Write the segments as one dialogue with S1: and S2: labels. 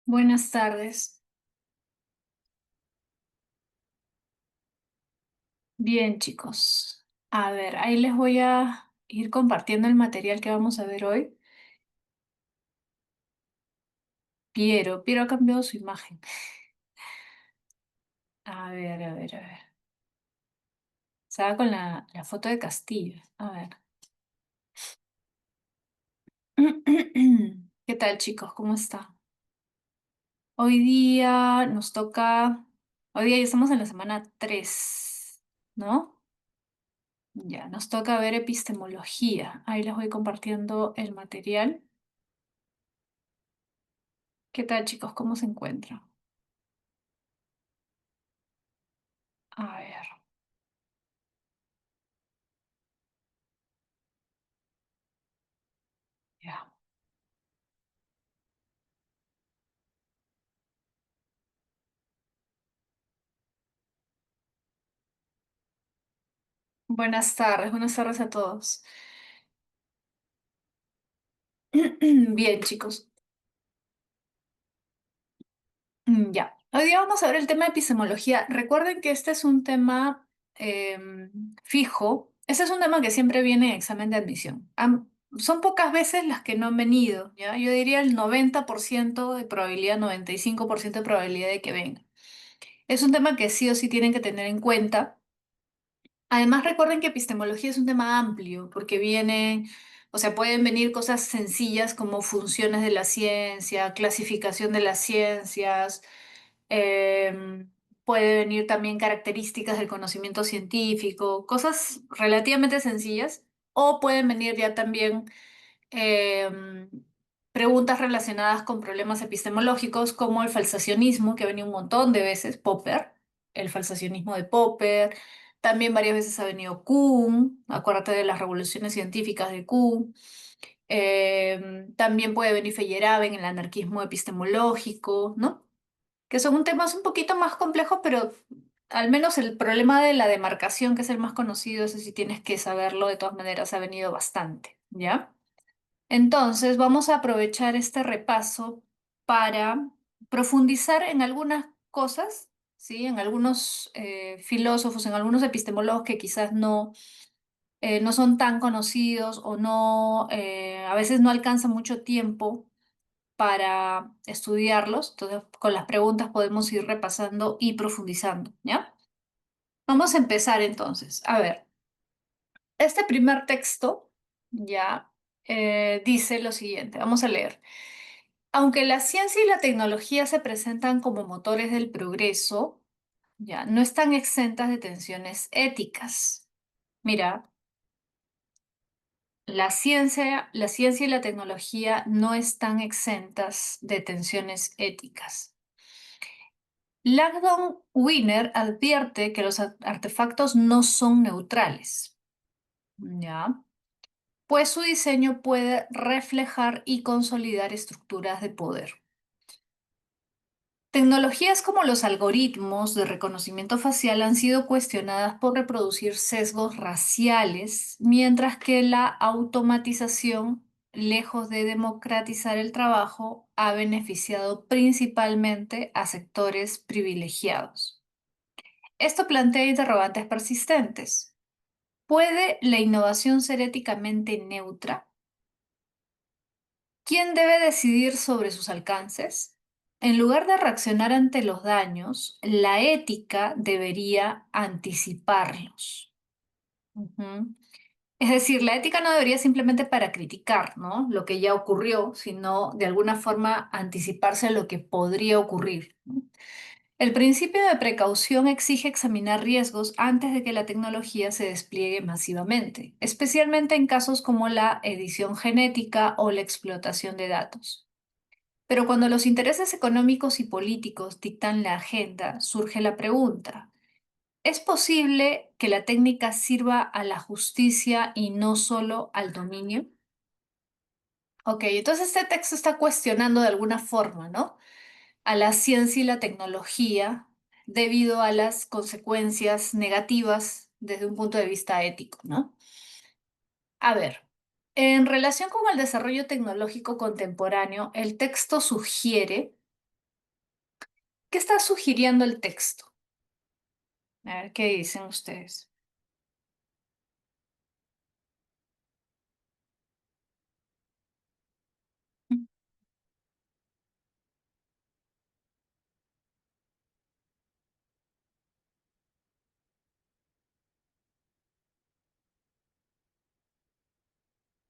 S1: Buenas tardes. Bien, chicos. A ver, ahí les voy a ir compartiendo el material que vamos a ver hoy. Piero ha cambiado su imagen. A ver. Se va con la foto de Castillo. A ver. ¿Qué tal, chicos? ¿Cómo está? Hoy día nos toca. Hoy día ya estamos en la semana 3, ¿no? Ya, nos toca ver epistemología. Ahí les voy compartiendo el material. ¿Qué tal, chicos? ¿Cómo se encuentran? A ver. Ya. Buenas tardes a todos. Bien, chicos. Ya. Hoy día vamos a ver el tema de epistemología. Recuerden que este es un tema fijo. Este es un tema que siempre viene en examen de admisión. Son pocas veces las que no han venido, ¿ya? Yo diría el 90% de probabilidad, 95% de probabilidad de que venga. Es un tema que sí o sí tienen que tener en cuenta. Además, recuerden que epistemología es un tema amplio, porque viene, o sea, pueden venir cosas sencillas como funciones de la ciencia, clasificación de las ciencias, em, puede venir también características del conocimiento científico, cosas relativamente sencillas, o pueden venir ya también em, preguntas relacionadas con problemas epistemológicos como el falsacionismo, que ha venido un montón de veces, Popper, el falsacionismo de Popper. También varias veces ha venido Kuhn, acuérdate de las revoluciones científicas de Kuhn. También puede venir Feyerabend, el anarquismo epistemológico, ¿no? Que son un temas un poquito más complejos, pero al menos el problema de la demarcación, que es el más conocido, ese sí tienes que saberlo, de todas maneras ha venido bastante, ¿ya? Entonces, vamos a aprovechar este repaso para profundizar en algunas cosas, ¿sí? En algunos filósofos, en algunos epistemólogos que quizás no son tan conocidos o no, a veces no alcanza mucho tiempo para estudiarlos. Entonces, con las preguntas podemos ir repasando y profundizando, ¿ya? Vamos a empezar entonces. A ver, este primer texto ya dice lo siguiente. Vamos a leer. Aunque la ciencia y la tecnología se presentan como motores del progreso, ya no están exentas de tensiones éticas. Mira, la ciencia y la tecnología no están exentas de tensiones éticas. Langdon Winner advierte que los artefactos no son neutrales, ¿ya? Pues su diseño puede reflejar y consolidar estructuras de poder. Tecnologías como los algoritmos de reconocimiento facial han sido cuestionadas por reproducir sesgos raciales, mientras que la automatización, lejos de democratizar el trabajo, ha beneficiado principalmente a sectores privilegiados. Esto plantea interrogantes persistentes. ¿Puede la innovación ser éticamente neutra? ¿Quién debe decidir sobre sus alcances? En lugar de reaccionar ante los daños, la ética debería anticiparlos. Ujú. Es decir, la ética no debería simplemente para criticar, ¿no? Lo que ya ocurrió, sino de alguna forma anticiparse a lo que podría ocurrir, ¿no? El principio de precaución exige examinar riesgos antes de que la tecnología se despliegue masivamente, especialmente en casos como la edición genética o la explotación de datos. Pero cuando los intereses económicos y políticos dictan la agenda, surge la pregunta, ¿es posible que la técnica sirva a la justicia y no solo al dominio? Ok, entonces este texto está cuestionando de alguna forma, ¿no? A la ciencia y la tecnología debido a las consecuencias negativas desde un punto de vista ético, ¿no? A ver, en relación con el desarrollo tecnológico contemporáneo, el texto sugiere ¿Qué está sugiriendo el texto? A ver, ¿qué dicen ustedes?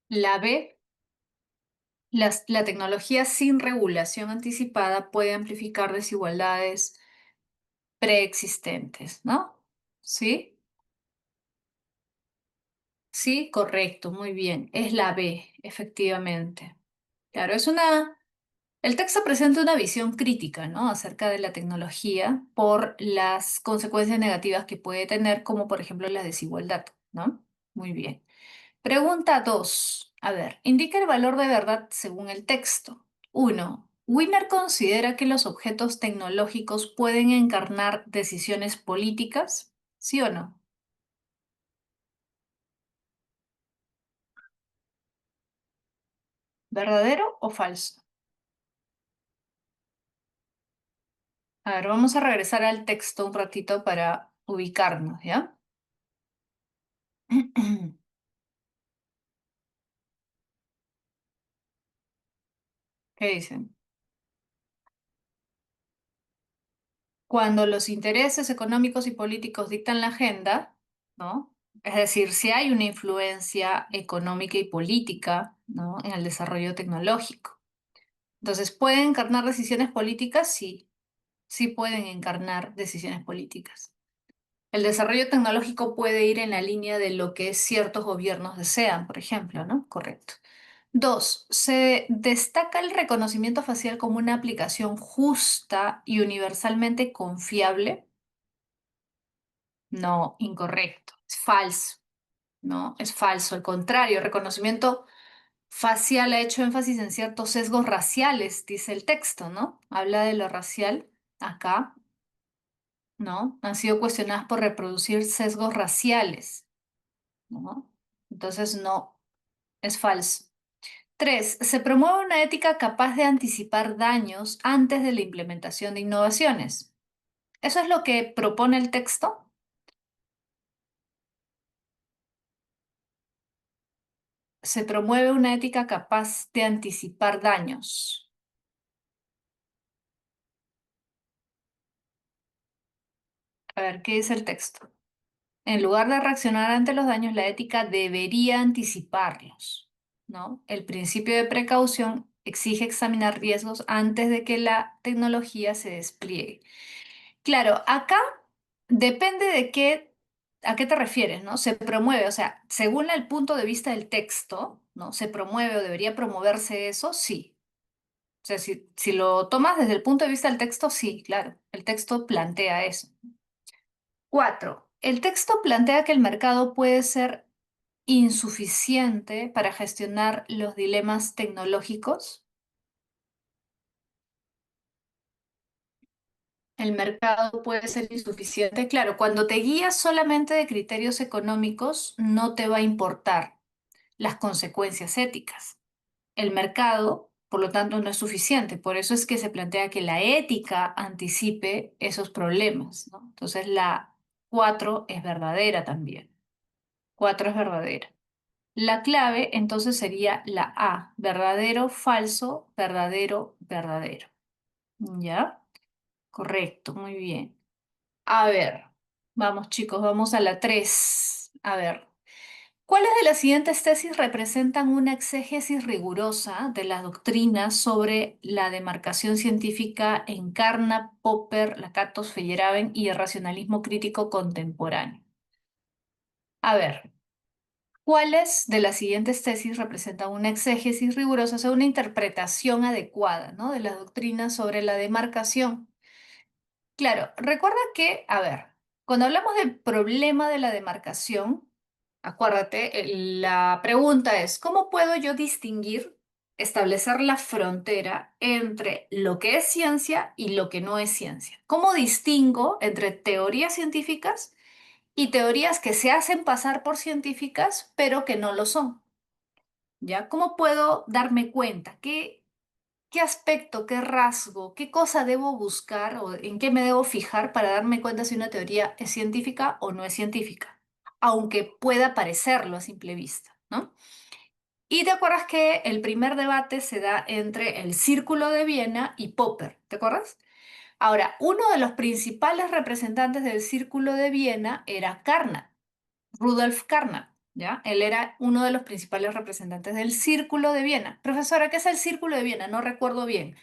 S1: La B, la tecnología sin regulación anticipada puede amplificar desigualdades preexistentes, ¿no? ¿Sí? Sí, correcto, muy bien. Es la B, efectivamente. Claro, el texto presenta una visión crítica, ¿no? Acerca de la tecnología por las consecuencias negativas que puede tener, como por ejemplo la desigualdad, ¿no? Muy bien. Pregunta 2. A ver, indica el valor de verdad según el texto. 1. Wiener considera que los objetos tecnológicos pueden encarnar decisiones políticas, ¿sí o no? ¿Verdadero o falso? A ver, vamos a regresar al texto un ratito para ubicarnos, ¿ya? ¿Qué dicen? Cuando los intereses económicos y políticos dictan la agenda, ¿no? Es decir, si hay una influencia económica y política, ¿no? En el desarrollo tecnológico. Entonces, ¿pueden encarnar decisiones políticas? Sí, sí pueden encarnar decisiones políticas. El desarrollo tecnológico puede ir en la línea de lo que ciertos gobiernos desean, por ejemplo, ¿no? Correcto. 2. Se destaca el reconocimiento facial como una aplicación justa y universalmente confiable. No, incorrecto. Es falso. No, es falso. Al contrario, el reconocimiento facial ha hecho énfasis en ciertos sesgos raciales, dice el texto, ¿no? Habla de lo racial acá, ¿no? Han sido cuestionadas por reproducir sesgos raciales, ¿no? Entonces, no, es falso. 3. Se promueve una ética capaz de anticipar daños antes de la implementación de innovaciones. ¿Eso es lo que propone el texto? Se promueve una ética capaz de anticipar daños. A ver, ¿qué dice el texto? En lugar de reaccionar ante los daños, la ética debería anticiparlos, ¿no? El principio de precaución exige examinar riesgos antes de que la tecnología se despliegue. Claro, acá depende de a qué te refieres, ¿no? Se promueve, o sea, según el punto de vista del texto, ¿no? ¿Se promueve o debería promoverse eso? Sí. O sea, si lo tomas desde el punto de vista del texto, sí, claro. El texto plantea eso. 4. El texto plantea que el mercado puede ser insuficiente para gestionar los dilemas tecnológicos. El mercado puede ser insuficiente. Claro, cuando te guías solamente de criterios económicos, no te va a importar las consecuencias éticas. El mercado, por lo tanto, no es suficiente. Por eso es que se plantea que la ética anticipe esos problemas, ¿no? Entonces, la 4 es verdadera también. 4 es verdadera. La clave entonces sería la A, verdadero, falso, verdadero, verdadero. ¿Ya? Correcto, muy bien. A ver, vamos chicos, vamos a la 3. A ver, ¿cuáles de las siguientes tesis representan una exégesis rigurosa de las doctrinas sobre la demarcación científica en Carnap, Popper, Lakatos, Feyerabend y el racionalismo crítico contemporáneo? A ver, ¿cuáles de las siguientes tesis representan una exégesis rigurosa, o sea, una interpretación adecuada, ¿no? De las doctrinas sobre la demarcación? Claro, recuerda que, a ver, cuando hablamos del problema de la demarcación, acuérdate, la pregunta es, ¿cómo puedo yo distinguir, establecer la frontera entre lo que es ciencia y lo que no es ciencia? ¿Cómo distingo entre teorías científicas y teorías que se hacen pasar por científicas, pero que no lo son? ¿Ya? ¿Cómo puedo darme cuenta? ¿Qué qué aspecto, qué rasgo, qué cosa debo buscar o en qué me debo fijar para darme cuenta si una teoría es científica o no es científica, aunque pueda parecerlo a simple vista, ¿no? Y te acuerdas que el primer debate se da entre el Círculo de Viena y Popper, ¿te acuerdas? Ahora, uno de los principales representantes del Círculo de Viena era Carnap. Rudolf Carnap, ¿ya? Él era uno de los principales representantes del Círculo de Viena. Profesora, ¿qué es el Círculo de Viena? No recuerdo bien.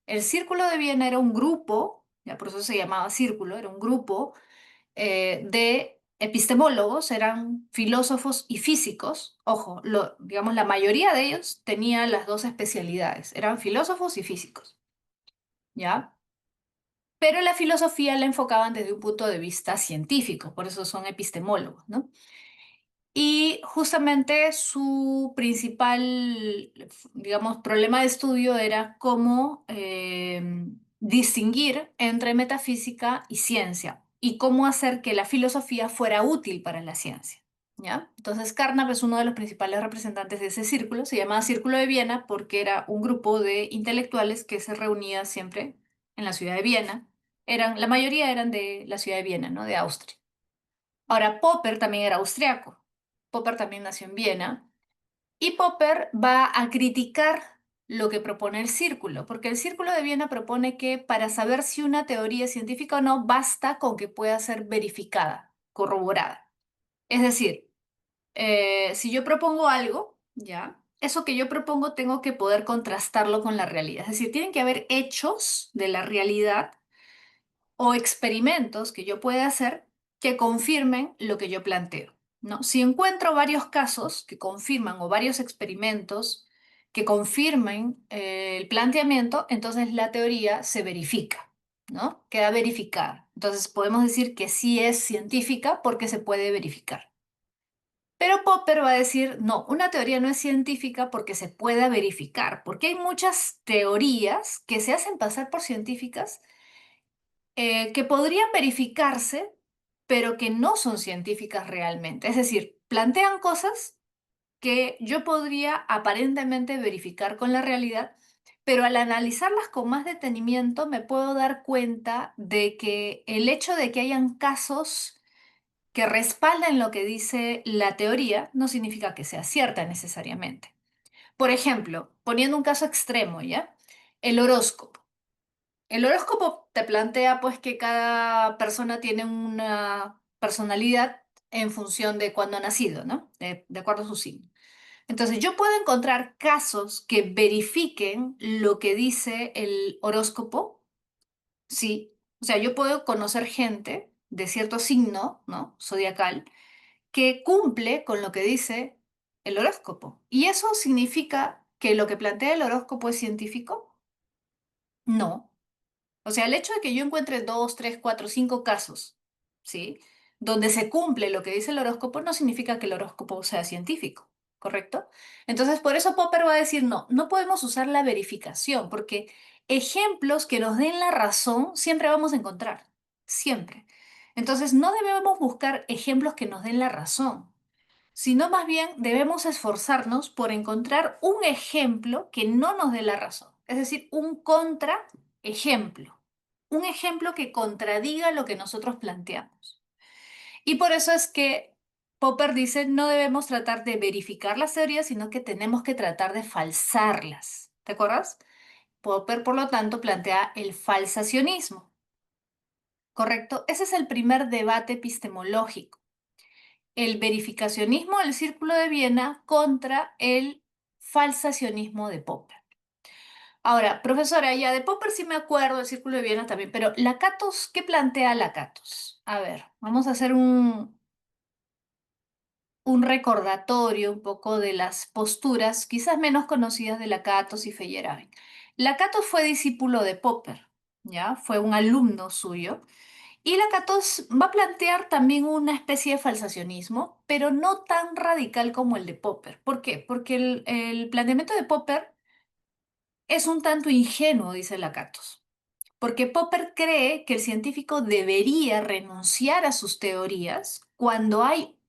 S1: El Círculo de Viena era un grupo, ya por eso se llamaba Círculo, era un grupo de epistemólogos, eran filósofos y físicos. Ojo, digamos, la mayoría de ellos tenían las dos especialidades, eran filósofos y físicos, ¿ya? Pero la filosofía la enfocaban desde un punto de vista científico, por eso son epistemólogos, ¿no? Y justamente su principal, digamos, problema de estudio era cómo distinguir entre metafísica y ciencia y cómo hacer que la filosofía fuera útil para la ciencia. ¿Ya? Entonces, Carnap es uno de los principales representantes de ese círculo. Se llamaba Círculo de Viena porque era un grupo de intelectuales que se reunía siempre en la ciudad de Viena. La mayoría eran de la ciudad de Viena, ¿no? De Austria. Ahora, Popper también era austriaco. Popper también nació en Viena. Y Popper va a criticar lo que propone el círculo, porque el círculo de Viena propone que para saber si una teoría es científica o no, basta con que pueda ser verificada, corroborada. Es decir, si yo propongo algo, ¿ya? Eso que yo propongo tengo que poder contrastarlo con la realidad. Es decir, tienen que haber hechos de la realidad o experimentos que yo pueda hacer que confirmen lo que yo planteo, ¿no? Si encuentro varios casos que confirman o varios experimentos que confirmen el planteamiento, entonces la teoría se verifica, ¿no? Queda verificada. Entonces podemos decir que sí es científica porque se puede verificar. Pero Popper va a decir, no, una teoría no es científica porque se pueda verificar, porque hay muchas teorías que se hacen pasar por científicas que podrían verificarse, pero que no son científicas realmente. Es decir, plantean cosas que yo podría aparentemente verificar con la realidad, pero al analizarlas con más detenimiento me puedo dar cuenta de que el hecho de que hayan casos que respaldan lo que dice la teoría no significa que sea cierta necesariamente. Por ejemplo, poniendo un caso extremo, ¿ya? El horóscopo. El horóscopo te plantea pues que cada persona tiene una personalidad en función de cuándo ha nacido, ¿no? De acuerdo a su signo. Entonces, yo puedo encontrar casos que verifiquen lo que dice el horóscopo, sí. O sea, yo puedo conocer gente de cierto signo, ¿no? Zodiacal, que cumple con lo que dice el horóscopo. ¿Y eso significa que lo que plantea el horóscopo es científico? No. O sea, el hecho de que yo encuentre dos, tres, cuatro, cinco casos, ¿sí? Donde se cumple lo que dice el horóscopo, no significa que el horóscopo sea científico, ¿correcto? Entonces, por eso Popper va a decir, no, no podemos usar la verificación, porque ejemplos que nos den la razón siempre vamos a encontrar, siempre. Entonces, no debemos buscar ejemplos que nos den la razón, sino más bien debemos esforzarnos por encontrar un ejemplo que no nos dé la razón, es decir, un contraejemplo, un ejemplo que contradiga lo que nosotros planteamos. Y por eso es que Popper dice, no debemos tratar de verificar las teorías, sino que tenemos que tratar de falsarlas. ¿Te acuerdas? Popper, por lo tanto, plantea el falsacionismo, ¿correcto? Ese es el primer debate epistemológico, el verificacionismo del Círculo de Viena contra el falsacionismo de Popper. Ahora, profesora, ya de Popper sí me acuerdo, del Círculo de Viena también, pero Lakatos, ¿qué plantea Lakatos? A ver, vamos a hacer un recordatorio un poco de las posturas quizás menos conocidas de Lakatos y Feyerabend. Lakatos fue discípulo de Popper, ¿ya? Fue un alumno suyo. Y Lakatos va a plantear también una especie de falsacionismo, pero no tan radical como el de Popper. ¿Por qué? Porque el planteamiento de Popper es un tanto ingenuo, dice Lakatos. Porque Popper cree que el científico debería renunciar a sus teorías cuando hay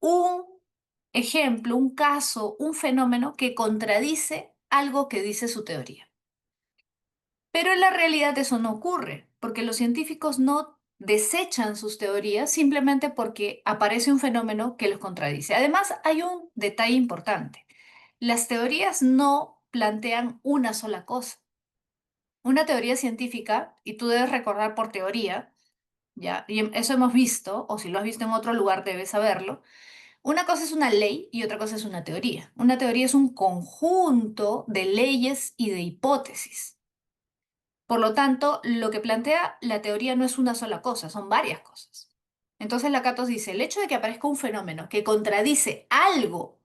S1: un ejemplo, un caso, un fenómeno que contradice algo que dice su teoría. Pero en la realidad eso no ocurre, porque los científicos no desechan sus teorías simplemente porque aparece un fenómeno que los contradice. Además, hay un detalle importante. Las teorías no plantean una sola cosa. Una teoría científica, y tú debes recordar por teoría, ¿ya? Y eso hemos visto, o si lo has visto en otro lugar debes saberlo. Una cosa es una ley y otra cosa es una teoría. Una teoría es un conjunto de leyes y de hipótesis. Por lo tanto, lo que plantea la teoría no es una sola cosa, son varias cosas. Entonces Lakatos dice, el hecho de que aparezca un fenómeno que contradice algo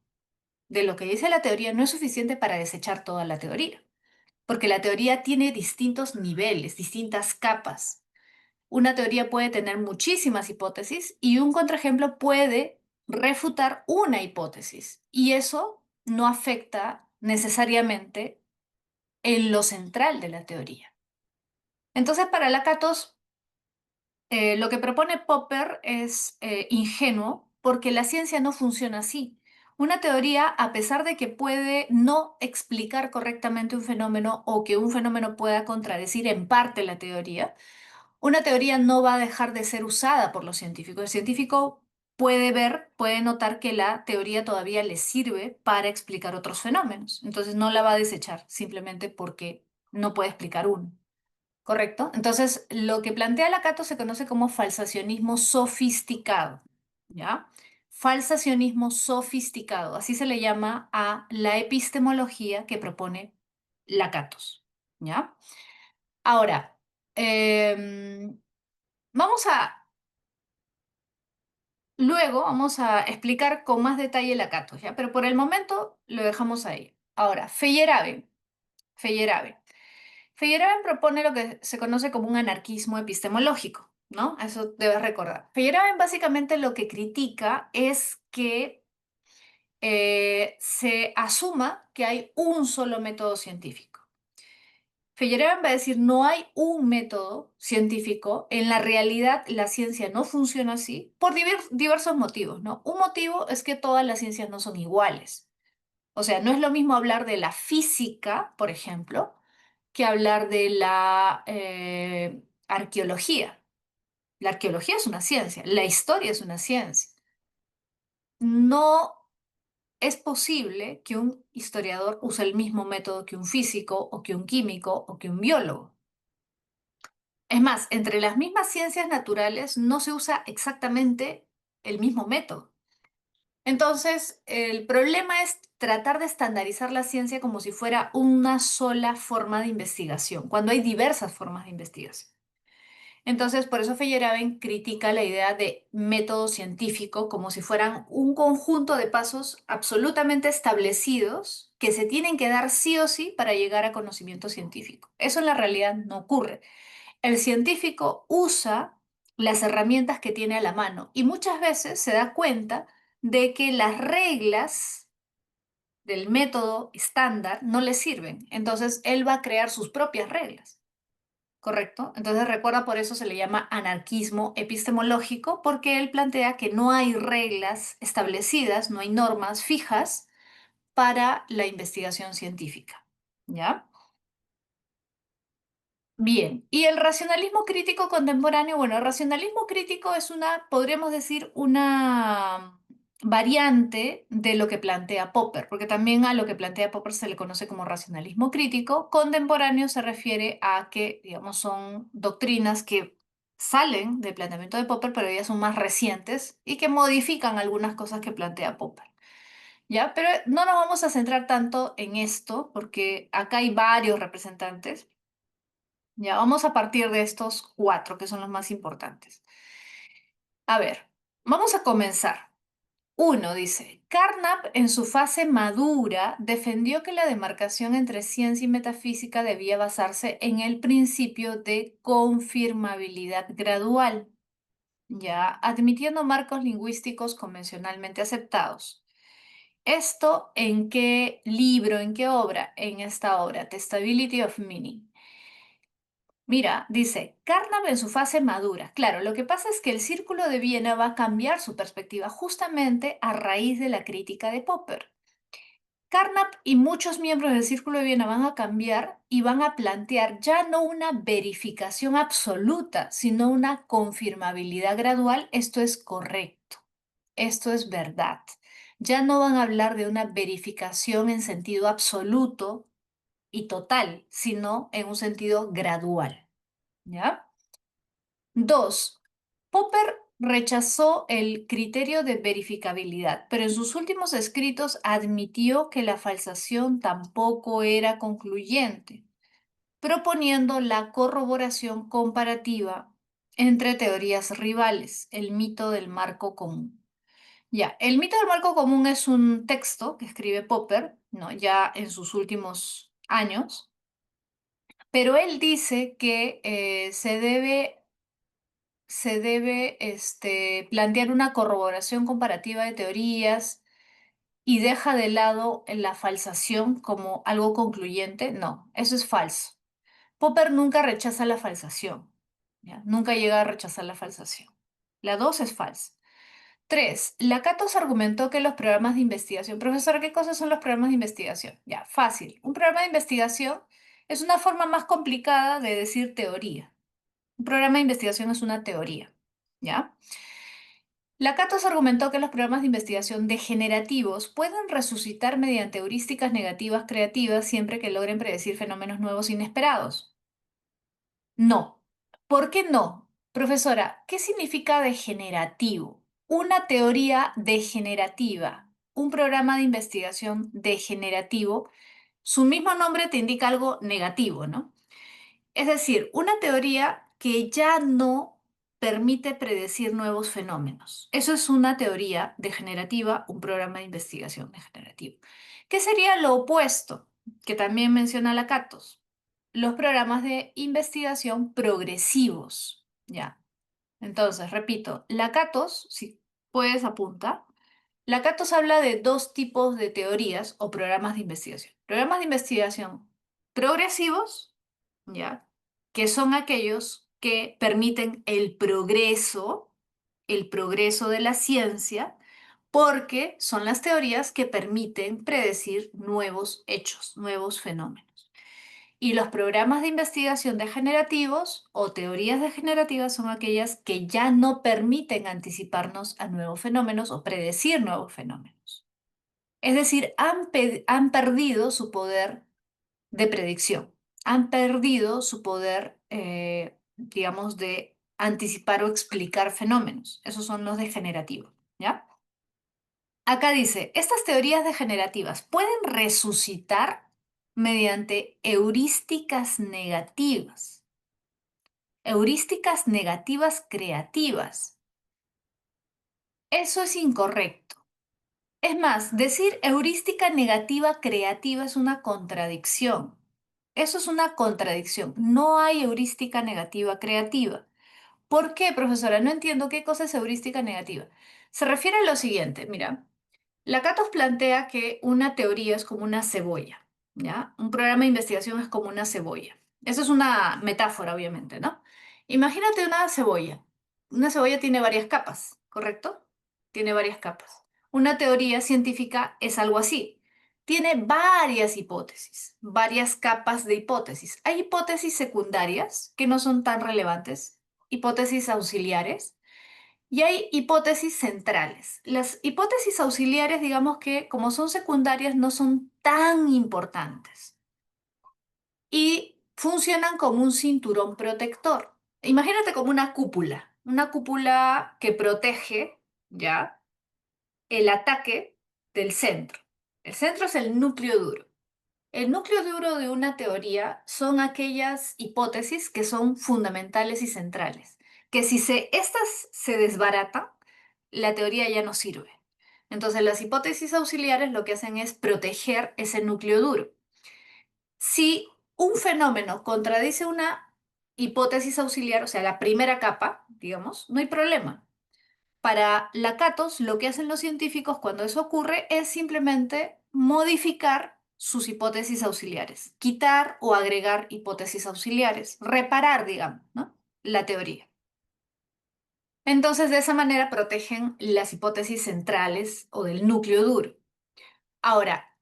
S1: de lo que dice la teoría no es suficiente para desechar toda la teoría, porque la teoría tiene distintos niveles, distintas capas. Una teoría puede tener muchísimas hipótesis y un contraejemplo puede refutar una hipótesis, y eso no afecta necesariamente en lo central de la teoría. Entonces, para Lakatos, lo que propone Popper es ingenuo porque la ciencia no funciona así. Una teoría, a pesar de que puede no explicar correctamente un fenómeno o que un fenómeno pueda contradecir en parte la teoría, una teoría no va a dejar de ser usada por los científicos. El científico puede ver, puede notar que la teoría todavía le sirve para explicar otros fenómenos. Entonces no la va a desechar simplemente porque no puede explicar uno. ¿Correcto? Entonces, lo que plantea Lakatos se conoce como falsacionismo sofisticado, ¿ya? Falsacionismo sofisticado, así se le llama a la epistemología que propone Lakatos, ¿ya? Ahora, vamos a, luego vamos a explicar con más detalle Lakatos, ¿ya? Pero por el momento lo dejamos ahí. Ahora, Feyerabend. Feyerabend. Feyerabend propone lo que se conoce como un anarquismo epistemológico, ¿no? Eso debes recordar. Feyerabend básicamente lo que critica es que se asuma que hay un solo método científico. Feyerabend va a decir, no hay un método científico, en la realidad la ciencia no funciona así por diversos motivos, ¿no? Un motivo es que todas las ciencias no son iguales. O sea, no es lo mismo hablar de la física, por ejemplo, que hablar de la arqueología. La arqueología es una ciencia, la historia es una ciencia. No es posible que un historiador use el mismo método que un físico o que un químico o que un biólogo. Es más, entre las mismas ciencias naturales no se usa exactamente el mismo método. Entonces, el problema es tratar de estandarizar la ciencia como si fuera una sola forma de investigación, cuando hay diversas formas de investigación. Entonces, por eso Feyerabend critica la idea de método científico como si fueran un conjunto de pasos absolutamente establecidos que se tienen que dar sí o sí para llegar a conocimiento científico. Eso en la realidad no ocurre. El científico usa las herramientas que tiene a la mano y muchas veces se da cuenta de que las reglas del método estándar no le sirven. Entonces, él va a crear sus propias reglas. ¿Correcto? Entonces recuerda, por eso se le llama anarquismo epistemológico, porque él plantea que no hay reglas establecidas, no hay normas fijas para la investigación científica. ¿Ya? Bien, y el racionalismo crítico contemporáneo, bueno, el racionalismo crítico es una, podríamos decir, una variante de lo que plantea Popper, porque también a lo que plantea Popper se le conoce como racionalismo crítico. Contemporáneo se refiere a que, digamos, son doctrinas que salen del planteamiento de Popper, pero ya son más recientes y que modifican algunas cosas que plantea Popper. ¿Ya? Pero no nos vamos a centrar tanto en esto, porque acá hay varios representantes. Ya, vamos a partir de estos cuatro que son los más importantes. A ver, vamos a comenzar. Uno dice, Carnap en su fase madura defendió que la demarcación entre ciencia y metafísica debía basarse en el principio de confirmabilidad gradual, ya admitiendo marcos lingüísticos convencionalmente aceptados. ¿Esto en qué libro, en qué obra? En esta obra, Testability of Meaning. Mira, dice, Carnap en su fase madura. Claro, lo que pasa es que el Círculo de Viena va a cambiar su perspectiva justamente a raíz de la crítica de Popper. Carnap y muchos miembros del Círculo de Viena van a cambiar y van a plantear ya no una verificación absoluta, sino una confirmabilidad gradual. Esto es correcto, esto es verdad. Ya no van a hablar de una verificación en sentido absoluto y total, sino en un sentido gradual. ¿Ya? Dos, Popper rechazó el criterio de verificabilidad, pero en sus últimos escritos admitió que la falsación tampoco era concluyente, proponiendo la corroboración comparativa entre teorías rivales, el mito del marco común. Ya, el mito del marco común es un texto que escribe Popper, ¿no? Ya en sus últimos años, pero él dice que se debe plantear una corroboración comparativa de teorías y deja de lado la falsación como algo concluyente. No, eso es falso. Popper nunca rechaza la falsación, ¿ya? Nunca llega a rechazar la falsación. La dos es falsa. Tres, Lakatos argumentó que los programas de investigación. Profesor, ¿qué cosas son los programas de investigación? Ya, fácil. Un programa de investigación es una forma más complicada de decir teoría. Un programa de investigación es una teoría, ¿ya? Lakatos argumentó que los programas de investigación degenerativos pueden resucitar mediante heurísticas negativas creativas siempre que logren predecir fenómenos nuevos inesperados. No. ¿Por qué no? Profesora, ¿qué significa degenerativo? Una teoría degenerativa, un programa de investigación degenerativo, su mismo nombre te indica algo negativo, ¿no? Es decir, una teoría que ya no permite predecir nuevos fenómenos. Eso es una teoría degenerativa, un programa de investigación degenerativo. ¿Qué sería lo opuesto? Que también menciona Lakatos. Los programas de investigación progresivos. Ya. Entonces, repito, Lakatos, si puedes apunta, Lakatos habla de dos tipos de teorías o programas de investigación. Programas de investigación progresivos, ¿ya? Que son aquellos que permiten el progreso de la ciencia, porque son las teorías que permiten predecir nuevos hechos, nuevos fenómenos. Y los programas de investigación degenerativos o teorías degenerativas son aquellas que ya no permiten anticiparnos a nuevos fenómenos o predecir nuevos fenómenos. Es decir, han perdido su poder de predicción, han perdido su poder, digamos, de anticipar o explicar fenómenos. Esos son los degenerativos, ¿ya? Acá dice, estas teorías degenerativas pueden resucitar mediante heurísticas negativas. Heurísticas negativas creativas. Eso es incorrecto. Es más, decir heurística negativa creativa es una contradicción. Eso es una contradicción. No hay heurística negativa creativa. ¿Por qué, profesora? No entiendo qué cosa es heurística negativa. Se refiere a lo siguiente, mira. Lakatos plantea que una teoría es como una cebolla, ¿ya? Un programa de investigación es como una cebolla. Eso es una metáfora, obviamente, ¿no? Imagínate una cebolla. Una cebolla tiene varias capas, ¿correcto? Tiene varias capas. Una teoría científica es algo así. Tiene varias hipótesis, varias capas de hipótesis. Hay hipótesis secundarias que no son tan relevantes, hipótesis auxiliares y hay hipótesis centrales. Las hipótesis auxiliares, digamos que como son secundarias, no son tan importantes y funcionan como un cinturón protector. Imagínate como una cúpula que protege, ¿ya? El ataque del centro. El centro es el núcleo duro. El núcleo duro de una teoría son aquellas hipótesis que son fundamentales y centrales, que si estas se desbaratan, la teoría ya no sirve. Entonces, las hipótesis auxiliares lo que hacen es proteger ese núcleo duro. Si un fenómeno contradice una hipótesis auxiliar, o sea, la primera capa, digamos, no hay problema. Para Lakatos, lo que hacen los científicos cuando eso ocurre es simplemente modificar sus hipótesis auxiliares, quitar o agregar hipótesis auxiliares, reparar, digamos, ¿no? La teoría. Entonces, de esa manera protegen las hipótesis centrales o del núcleo duro. Ahora,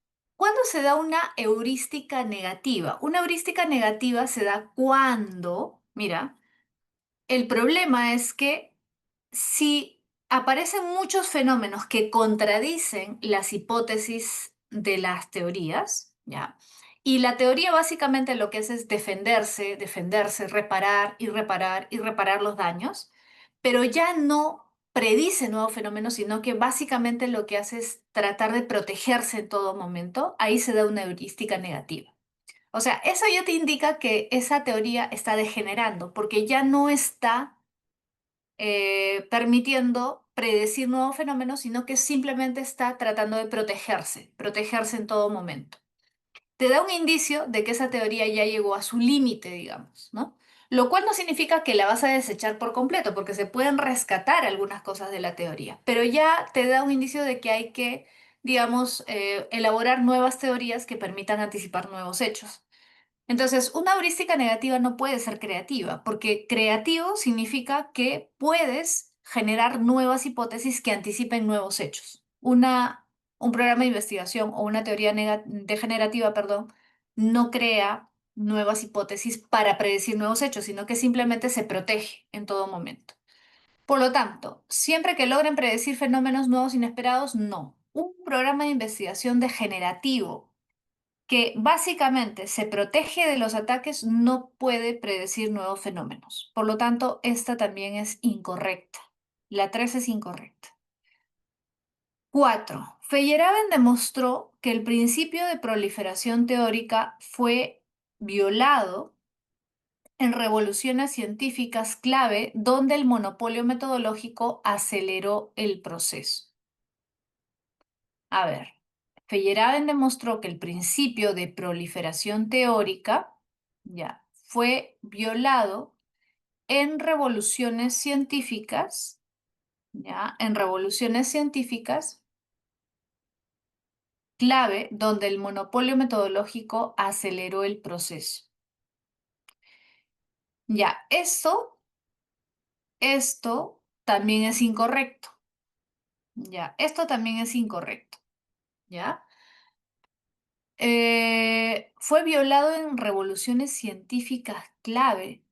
S1: ¿Cuándo se da una heurística negativa? Una heurística negativa se da cuando, mira, el problema es que si aparecen muchos fenómenos que contradicen las hipótesis de las teorías, ¿ya? Y la teoría básicamente lo que hace es defenderse, defenderse, reparar y reparar y reparar los daños, pero ya no predice nuevos fenómenos, sino que básicamente lo que hace es tratar de protegerse en todo momento. Ahí se da una heurística negativa. O sea, eso ya te indica que esa teoría está degenerando, porque ya no está permitiendo predecir nuevos fenómenos, sino que simplemente está tratando de protegerse, protegerse en todo momento. Te da un indicio de que esa teoría ya llegó a su límite, digamos, ¿no? Lo cual no significa que la vas a desechar por completo, porque se pueden rescatar algunas cosas de la teoría, pero ya te da un indicio de que hay que, digamos, elaborar nuevas teorías que permitan anticipar nuevos hechos. Entonces, una heurística negativa no puede ser creativa, porque creativo significa que puedes generar nuevas hipótesis que anticipen nuevos hechos. Un programa de investigación o una teoría degenerativa, perdón, no crea nuevas hipótesis para predecir nuevos hechos, sino que simplemente se protege en todo momento. Por lo tanto, siempre que logren predecir fenómenos nuevos inesperados, no. Un programa de investigación degenerativo que básicamente se protege de los ataques, no puede predecir nuevos fenómenos. Por lo tanto, esta también es incorrecta. La 3 es incorrecta. 4. Feyerabend demostró que el principio de proliferación teórica fue violado en revoluciones científicas clave donde el monopolio metodológico aceleró el proceso. A ver, Feyerabend demostró que el principio de proliferación teórica ya fue violado en revoluciones científicas, ya, en revoluciones científicas clave donde el monopolio metodológico aceleró el proceso. Ya, esto también es incorrecto. Ya, esto también es incorrecto. ¿Ya? Fue violado en revoluciones científicas clave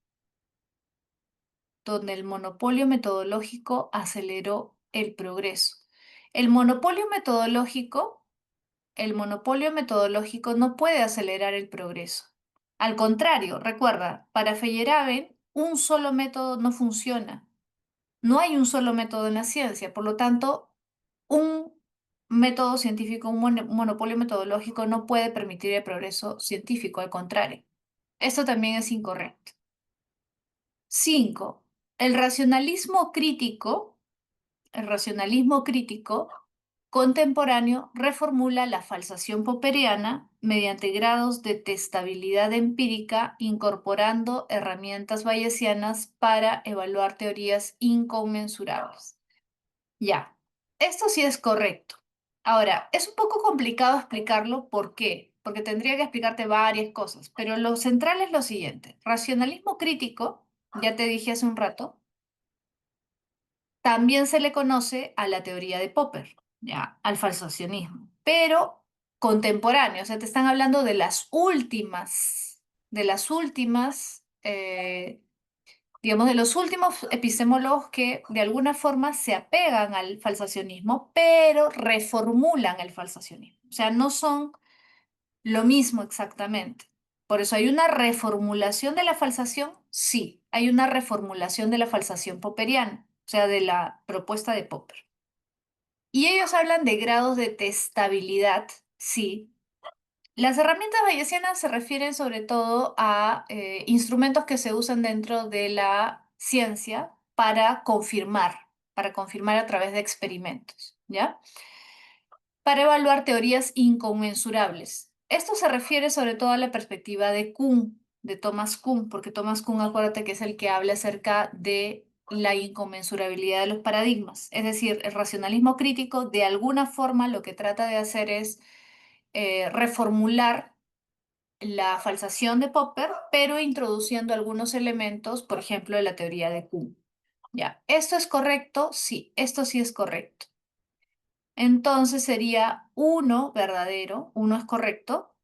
S1: donde el monopolio metodológico aceleró el progreso. El monopolio metodológico, el monopolio metodológico no puede acelerar el progreso. Al contrario, recuerda, para Feyerabend, un solo método no funciona. No hay un solo método en la ciencia, por lo tanto, un método científico, un monopolio metodológico no puede permitir el progreso científico, al contrario. Esto también es incorrecto. 5. El racionalismo crítico, el racionalismo crítico contemporáneo reformula la falsación popperiana mediante grados de testabilidad empírica, incorporando herramientas bayesianas para evaluar teorías inconmensurables. Ya, esto sí es correcto. Ahora, es un poco complicado explicarlo, ¿por qué? Porque tendría que explicarte varias cosas, pero lo central es lo siguiente. Racionalismo crítico, ya te dije hace un rato, también se le conoce a la teoría de Popper, ya, al falsacionismo, pero contemporáneo, o sea, te están hablando de las últimas, digamos, de los últimos epistemólogos que de alguna forma se apegan al falsacionismo, pero reformulan el falsacionismo. O sea, no son lo mismo exactamente. Por eso hay una reformulación de la falsación, sí, hay una reformulación de la falsación popperiana, o sea, de la propuesta de Popper. Y ellos hablan de grados de testabilidad, sí. Las herramientas bayesianas se refieren sobre todo a instrumentos que se usan dentro de la ciencia para confirmar a través de experimentos, ¿ya? Para evaluar teorías inconmensurables. Esto se refiere sobre todo a la perspectiva de Kuhn, de Thomas Kuhn, porque Thomas Kuhn, acuérdate que es el que habla acerca de la inconmensurabilidad de los paradigmas. Es decir, el racionalismo crítico de alguna forma lo que trata de hacer es reformular la falsación de Popper, pero introduciendo algunos elementos, por ejemplo, de la teoría de Kuhn. ¿Ya? ¿Esto es correcto? Sí, esto sí es correcto. Entonces sería 1 verdadero, 1 es correcto,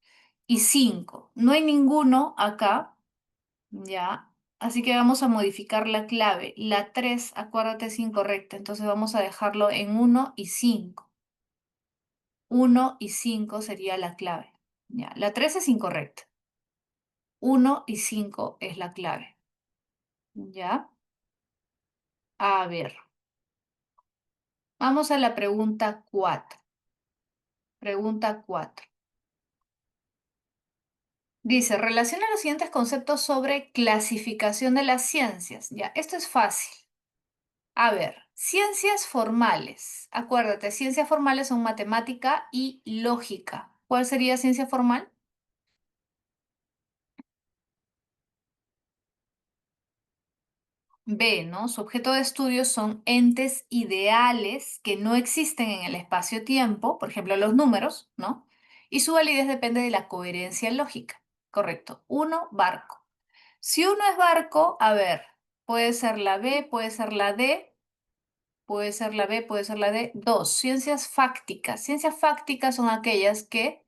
S1: y 5. No hay ninguno acá, ¿ya? Así que vamos a modificar la clave. La 3, acuérdate, es incorrecta, entonces vamos a dejarlo en 1 y 5. 1 y 5 sería la clave. Ya, la 3 es incorrecta. 1 y 5 es la clave. ¿Ya? A ver, vamos a la pregunta 4. Pregunta 4. Dice, relaciona los siguientes conceptos sobre clasificación de las ciencias. Ya, esto es fácil. A ver, ciencias formales. Acuérdate, ciencias formales son matemática y lógica. ¿Cuál sería ciencia formal? B, ¿no? Su objeto de estudio son entes ideales que no existen en el espacio-tiempo, por ejemplo, los números, ¿no? Y su validez depende de la coherencia lógica. Correcto. Uno, barco. Si uno es barco, a ver, puede ser la B, puede ser la D, puede ser la B, puede ser la D. Dos, ciencias fácticas. Ciencias fácticas son aquellas que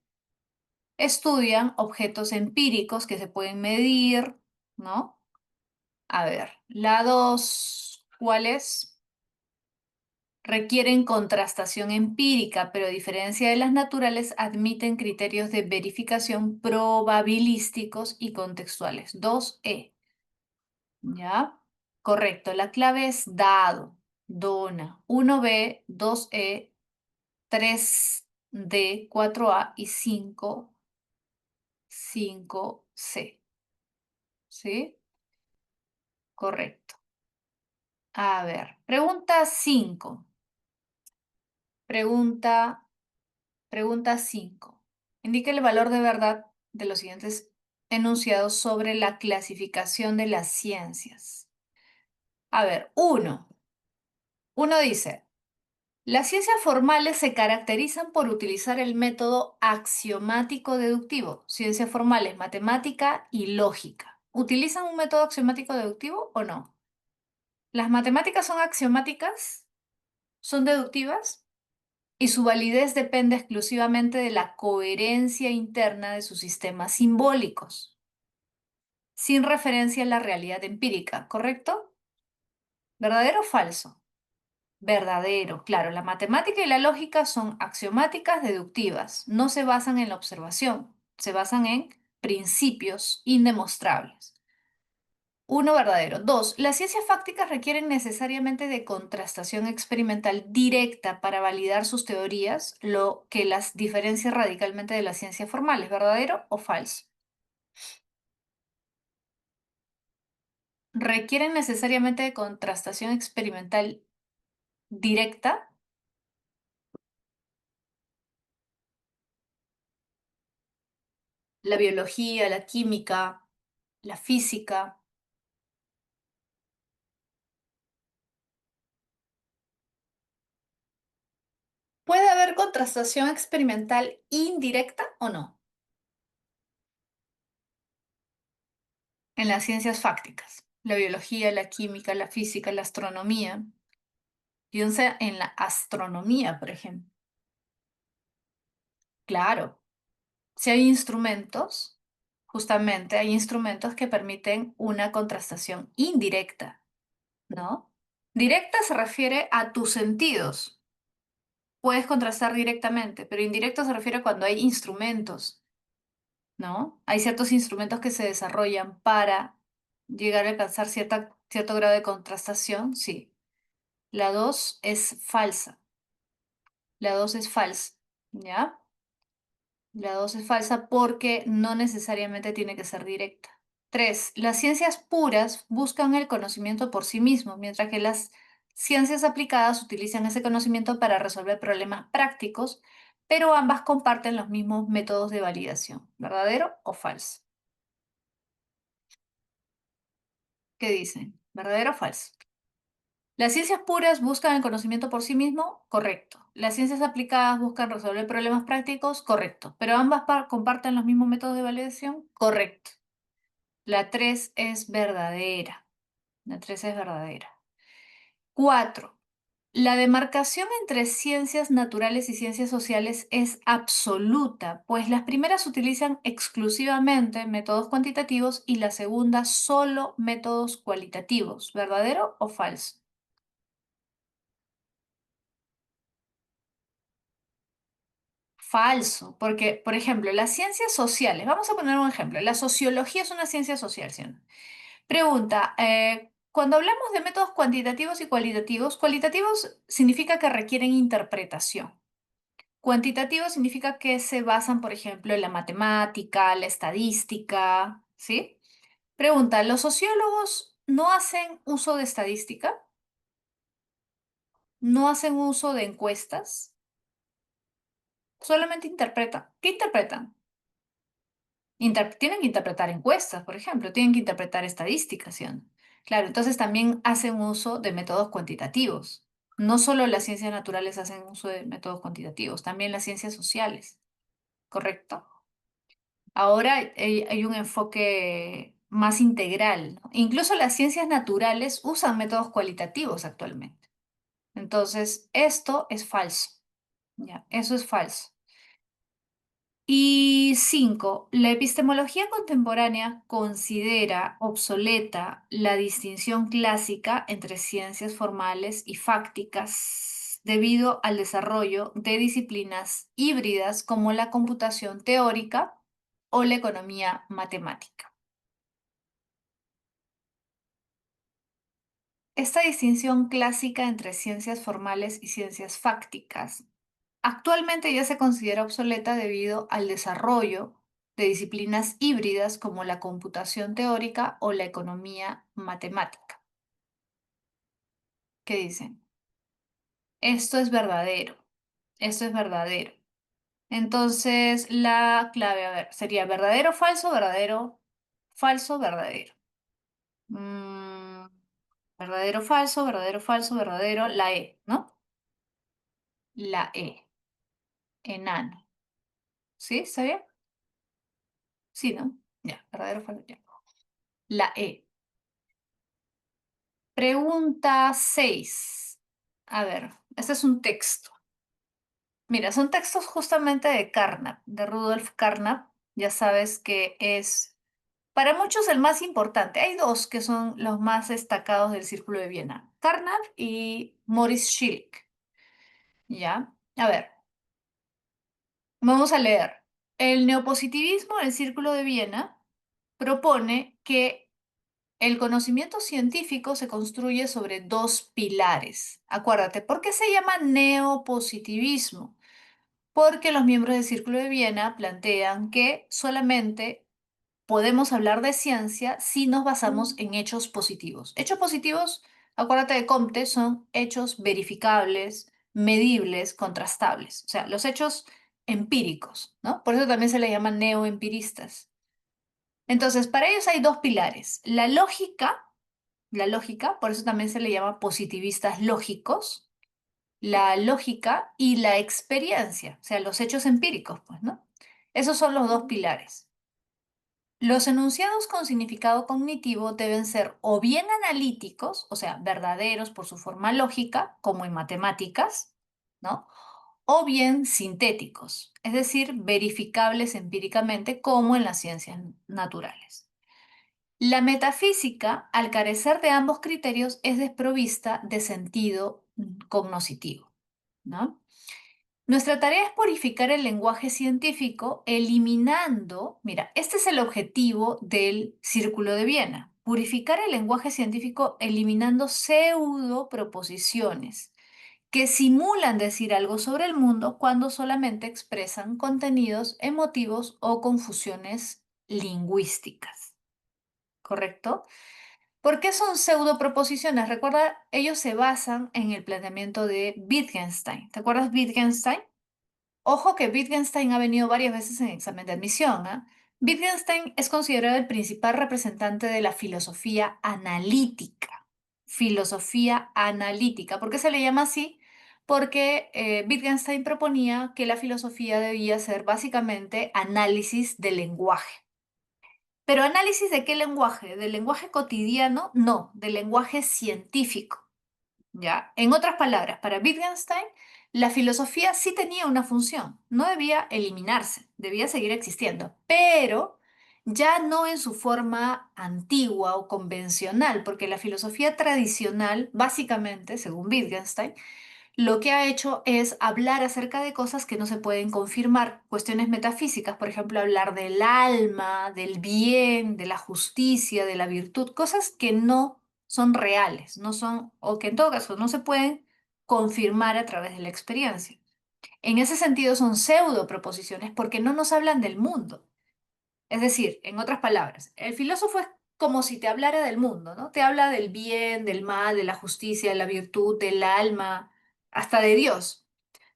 S1: estudian objetos empíricos que se pueden medir, ¿no? A ver, la dos, ¿cuál es? Requieren contrastación empírica, pero a diferencia de las naturales, admiten criterios de verificación probabilísticos y contextuales. 2E. ¿Ya? Correcto. La clave es dado, dona. 1B, 2E, 3D, 4A y 5C. ¿Sí? Correcto. A ver, pregunta 5. Pregunta Pregunta 5. Indique el valor de verdad de los siguientes enunciados sobre la clasificación de las ciencias. A ver, uno dice, las ciencias formales se caracterizan por utilizar el método axiomático deductivo. Ciencias formales, matemática y lógica. ¿Utilizan un método axiomático deductivo o no? ¿Las matemáticas son axiomáticas? ¿Son deductivas? Y su validez depende exclusivamente de la coherencia interna de sus sistemas simbólicos, sin referencia a la realidad empírica, ¿correcto? ¿Verdadero o falso? Verdadero, claro, la matemática y la lógica son axiomáticas deductivas, no se basan en la observación, se basan en principios indemostrables. Uno, verdadero. Dos, las ciencias fácticas requieren necesariamente de contrastación experimental directa para validar sus teorías, lo que las diferencia radicalmente de las ciencias formales. ¿Verdadero o falso? Requieren necesariamente de contrastación experimental directa. La biología, la química, la física. ¿Puede haber contrastación experimental indirecta o no? En las ciencias fácticas. La biología, la química, la física, la astronomía. Piensa en la astronomía, por ejemplo. Claro, si hay instrumentos, justamente hay instrumentos que permiten una contrastación indirecta, ¿no? Directa se refiere a tus sentidos. Puedes contrastar directamente, pero indirecto se refiere a cuando hay instrumentos, ¿no? Hay ciertos instrumentos que se desarrollan para llegar a alcanzar cierto grado de contrastación, sí. La 2 es falsa. La 2 es falsa, ¿ya? La 2 es falsa porque no necesariamente tiene que ser directa. 3. Las ciencias puras buscan el conocimiento por sí mismo, mientras que las ciencias aplicadas utilizan ese conocimiento para resolver problemas prácticos, pero ambas comparten los mismos métodos de validación. ¿Verdadero o falso? ¿Qué dicen? ¿Verdadero o falso? Las ciencias puras buscan el conocimiento por sí mismo, correcto. Las ciencias aplicadas buscan resolver problemas prácticos, correcto. Pero ambas comparten los mismos métodos de validación, correcto. La 3 es verdadera. La 3 es verdadera. 4. La demarcación entre ciencias naturales y ciencias sociales es absoluta, pues las primeras utilizan exclusivamente métodos cuantitativos y la segunda solo métodos cualitativos. ¿Verdadero o falso? Falso, porque, por ejemplo, las ciencias sociales, vamos a poner un ejemplo, la sociología es una ciencia social, ¿sí o no? Pregunta, cuando hablamos de métodos cuantitativos y cualitativos, cualitativos significa que requieren interpretación. Cuantitativo significa que se basan, por ejemplo, en la matemática, la estadística, ¿sí? Pregunta, ¿los sociólogos no hacen uso de estadística? ¿No hacen uso de encuestas? Solamente interpretan. ¿Qué interpretan? Tienen que interpretar encuestas, por ejemplo, tienen que interpretar estadísticas, ¿sí o no? Claro, entonces también hacen uso de métodos cuantitativos. No solo las ciencias naturales hacen uso de métodos cuantitativos, también las ciencias sociales, ¿correcto? Ahora hay un enfoque más integral, ¿no? Incluso las ciencias naturales usan métodos cualitativos actualmente. Entonces, esto es falso, ¿ya? Eso es falso. Y cinco, la epistemología contemporánea considera obsoleta la distinción clásica entre ciencias formales y fácticas debido al desarrollo de disciplinas híbridas como la computación teórica o la economía matemática. Esta distinción clásica entre ciencias formales y ciencias fácticas actualmente ya se considera obsoleta debido al desarrollo de disciplinas híbridas como la computación teórica o la economía matemática. ¿Qué dicen? Esto es verdadero. Esto es verdadero. Entonces, la clave, a ver, sería verdadero, falso, verdadero, falso, verdadero. Mm, verdadero, falso, verdadero, falso, verdadero, la E, ¿no? La E, enano. ¿Sí? ¿Está bien? Sí, ¿no? Ya, verdadero, falso, ya. La E. Pregunta 6. A ver, este es un texto. Mira, son textos justamente de Carnap, de Rudolf Carnap. Ya sabes que es para muchos el más importante. Hay dos que son los más destacados del Círculo de Viena, Carnap y Maurice Schilling. ¿Ya? A ver, vamos a leer. El neopositivismo del Círculo de Viena propone que el conocimiento científico se construye sobre dos pilares. Acuérdate, ¿por qué se llama neopositivismo? Porque los miembros del Círculo de Viena plantean que solamente podemos hablar de ciencia si nos basamos en hechos positivos. Hechos positivos, acuérdate de Comte, son hechos verificables, medibles, contrastables. O sea, los hechos empíricos, ¿no? Por eso también se les llama neoempiristas. Entonces, para ellos hay dos pilares. La lógica, por eso también se le llama positivistas lógicos, la lógica y la experiencia, o sea, los hechos empíricos, pues, ¿no? Esos son los dos pilares. Los enunciados con significado cognitivo deben ser o bien analíticos, o sea, verdaderos por su forma lógica, como en matemáticas, ¿no? O bien sintéticos, es decir, verificables empíricamente, como en las ciencias naturales. La metafísica, al carecer de ambos criterios, es desprovista de sentido cognoscitivo, ¿no? Nuestra tarea es purificar el lenguaje científico eliminando, mira, este es el objetivo del Círculo de Viena, purificar el lenguaje científico eliminando pseudo proposiciones que simulan decir algo sobre el mundo cuando solamente expresan contenidos emotivos o confusiones lingüísticas, ¿correcto? ¿Por qué son pseudoproposiciones? Recuerda, ellos se basan en el planteamiento de Wittgenstein. ¿Te acuerdas Wittgenstein? Ojo que Wittgenstein ha venido varias veces en examen de admisión, ¿ah? Wittgenstein es considerado el principal representante de la filosofía analítica. Filosofía analítica. ¿Por qué se le llama así? Porque Wittgenstein proponía que la filosofía debía ser básicamente análisis del lenguaje. Pero análisis de qué lenguaje? ¿Del lenguaje cotidiano? No, del lenguaje científico. ¿ya? En otras palabras, para Wittgenstein, la filosofía sí tenía una función, no debía eliminarse, debía seguir existiendo, pero ya no en su forma antigua o convencional, porque la filosofía tradicional, básicamente, según Wittgenstein, lo que ha hecho es hablar acerca de cosas que no se pueden confirmar, cuestiones metafísicas, por ejemplo, hablar del alma, del bien, de la justicia, de la virtud, cosas que no son reales, no son, o que en todo caso no se pueden confirmar a través de la experiencia. En ese sentido son pseudo proposiciones porque no nos hablan del mundo. Es decir, en otras palabras, el filósofo es como si te hablara del mundo, ¿no? Te habla del bien, del mal, de la justicia, de la virtud, del alma, hasta de Dios.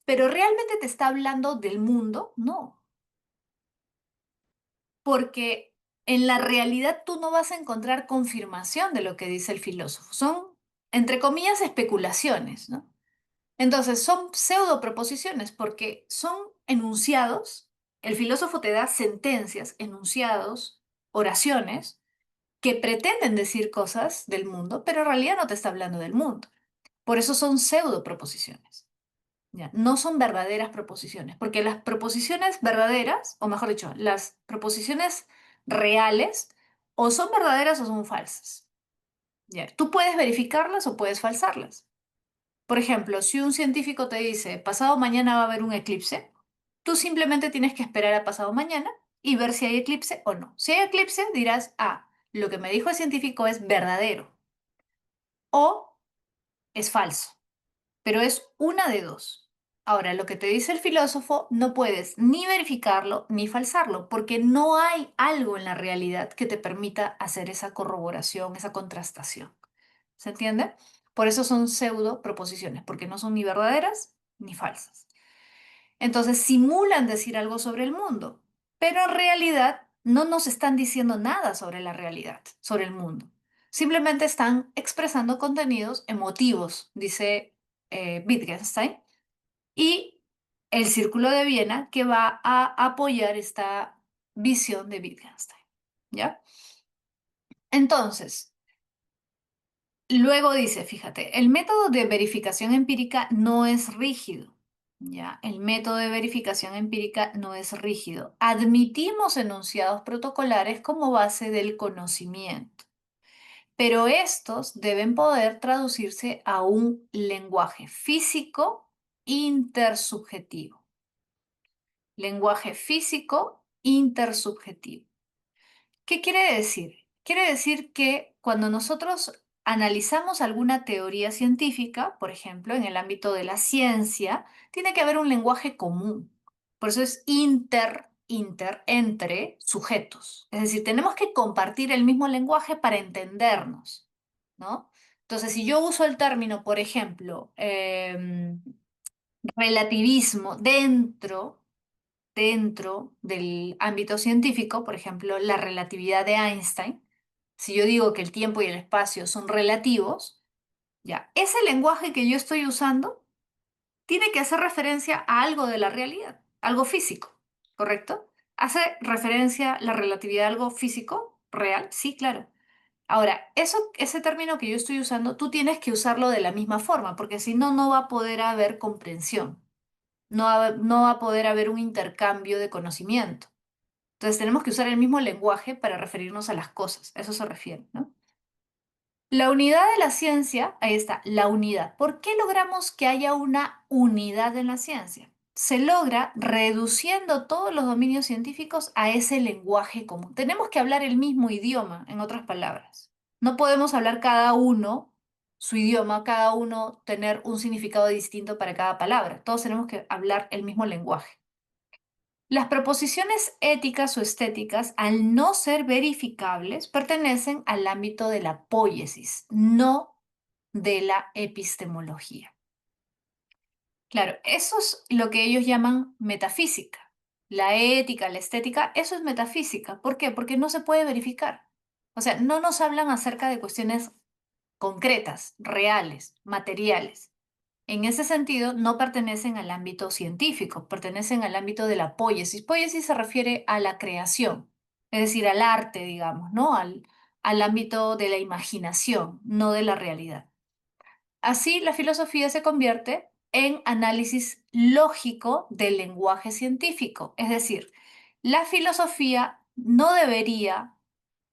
S1: Pero ¿realmente te está hablando del mundo? No, porque en la realidad tú no vas a encontrar confirmación de lo que dice el filósofo. Son, entre comillas, especulaciones, ¿no? Entonces, son pseudo proposiciones porque son enunciados. El filósofo te da sentencias, enunciados, oraciones que pretenden decir cosas del mundo, pero en realidad no te está hablando del mundo. Por eso son pseudo proposiciones. ¿Ya? No son verdaderas proposiciones, porque las proposiciones verdaderas, o mejor dicho, las proposiciones reales, o son verdaderas o son falsas. ¿Ya? Tú puedes verificarlas o puedes falsarlas. Por ejemplo, si un científico te dice, pasado mañana va a haber un eclipse, tú simplemente tienes que esperar a pasado mañana y ver si hay eclipse o no. Si hay eclipse, dirás, ah, lo que me dijo el científico es verdadero o es falso, pero es una de dos. Ahora, lo que te dice el filósofo no puedes ni verificarlo ni falsarlo, porque no hay algo en la realidad que te permita hacer esa corroboración, esa contrastación. ¿Se entiende? Por eso son pseudo proposiciones, porque no son ni verdaderas ni falsas. Entonces simulan decir algo sobre el mundo, pero en realidad no nos están diciendo nada sobre la realidad, sobre el mundo. Simplemente están expresando contenidos emotivos, dice Wittgenstein, y el Círculo de Viena que va a apoyar esta visión de Wittgenstein. ¿Ya? Entonces, luego dice, fíjate, el método de verificación empírica no es rígido. ¿Ya? El método de verificación empírica no es rígido. Admitimos enunciados protocolares como base del conocimiento, pero estos deben poder traducirse a un lenguaje físico intersubjetivo. Lenguaje físico intersubjetivo. ¿Qué quiere decir? Quiere decir que cuando nosotros analizamos alguna teoría científica, por ejemplo, en el ámbito de la ciencia, tiene que haber un lenguaje común. Por eso es entre sujetos. Es decir, tenemos que compartir el mismo lenguaje para entendernos, ¿no? Entonces, si yo uso el término, por ejemplo, relativismo dentro del ámbito científico, por ejemplo, la relatividad de Einstein, si yo digo que el tiempo y el espacio son relativos, ya, ese lenguaje que yo estoy usando tiene que hacer referencia a algo de la realidad, algo físico, ¿correcto? ¿Hace referencia la relatividad a algo físico, real? Sí, claro. Ahora, ese término que yo estoy usando, tú tienes que usarlo de la misma forma, porque si no, no va a poder haber comprensión, no va a poder haber un intercambio de conocimiento. Entonces tenemos que usar el mismo lenguaje para referirnos a las cosas. A eso se refiere, ¿no? La unidad de la ciencia, ahí está, la unidad. ¿Por qué logramos que haya una unidad en la ciencia? Se logra reduciendo todos los dominios científicos a ese lenguaje común. Tenemos que hablar el mismo idioma, en otras palabras. No podemos hablar cada uno su idioma, cada uno tener un significado distinto para cada palabra. Todos tenemos que hablar el mismo lenguaje. Las proposiciones éticas o estéticas, al no ser verificables, pertenecen al ámbito de la poiesis, no de la epistemología. Claro, eso es lo que ellos llaman metafísica. La ética, la estética, eso es metafísica. ¿Por qué? Porque no se puede verificar. O sea, no nos hablan acerca de cuestiones concretas, reales, materiales. En ese sentido, no pertenecen al ámbito científico, pertenecen al ámbito de la poiesis. Poiesis se refiere a la creación, es decir, al arte, digamos, ¿no? Al ámbito de la imaginación, no de la realidad. Así, la filosofía se convierte en análisis lógico del lenguaje científico. Es decir, la filosofía no debería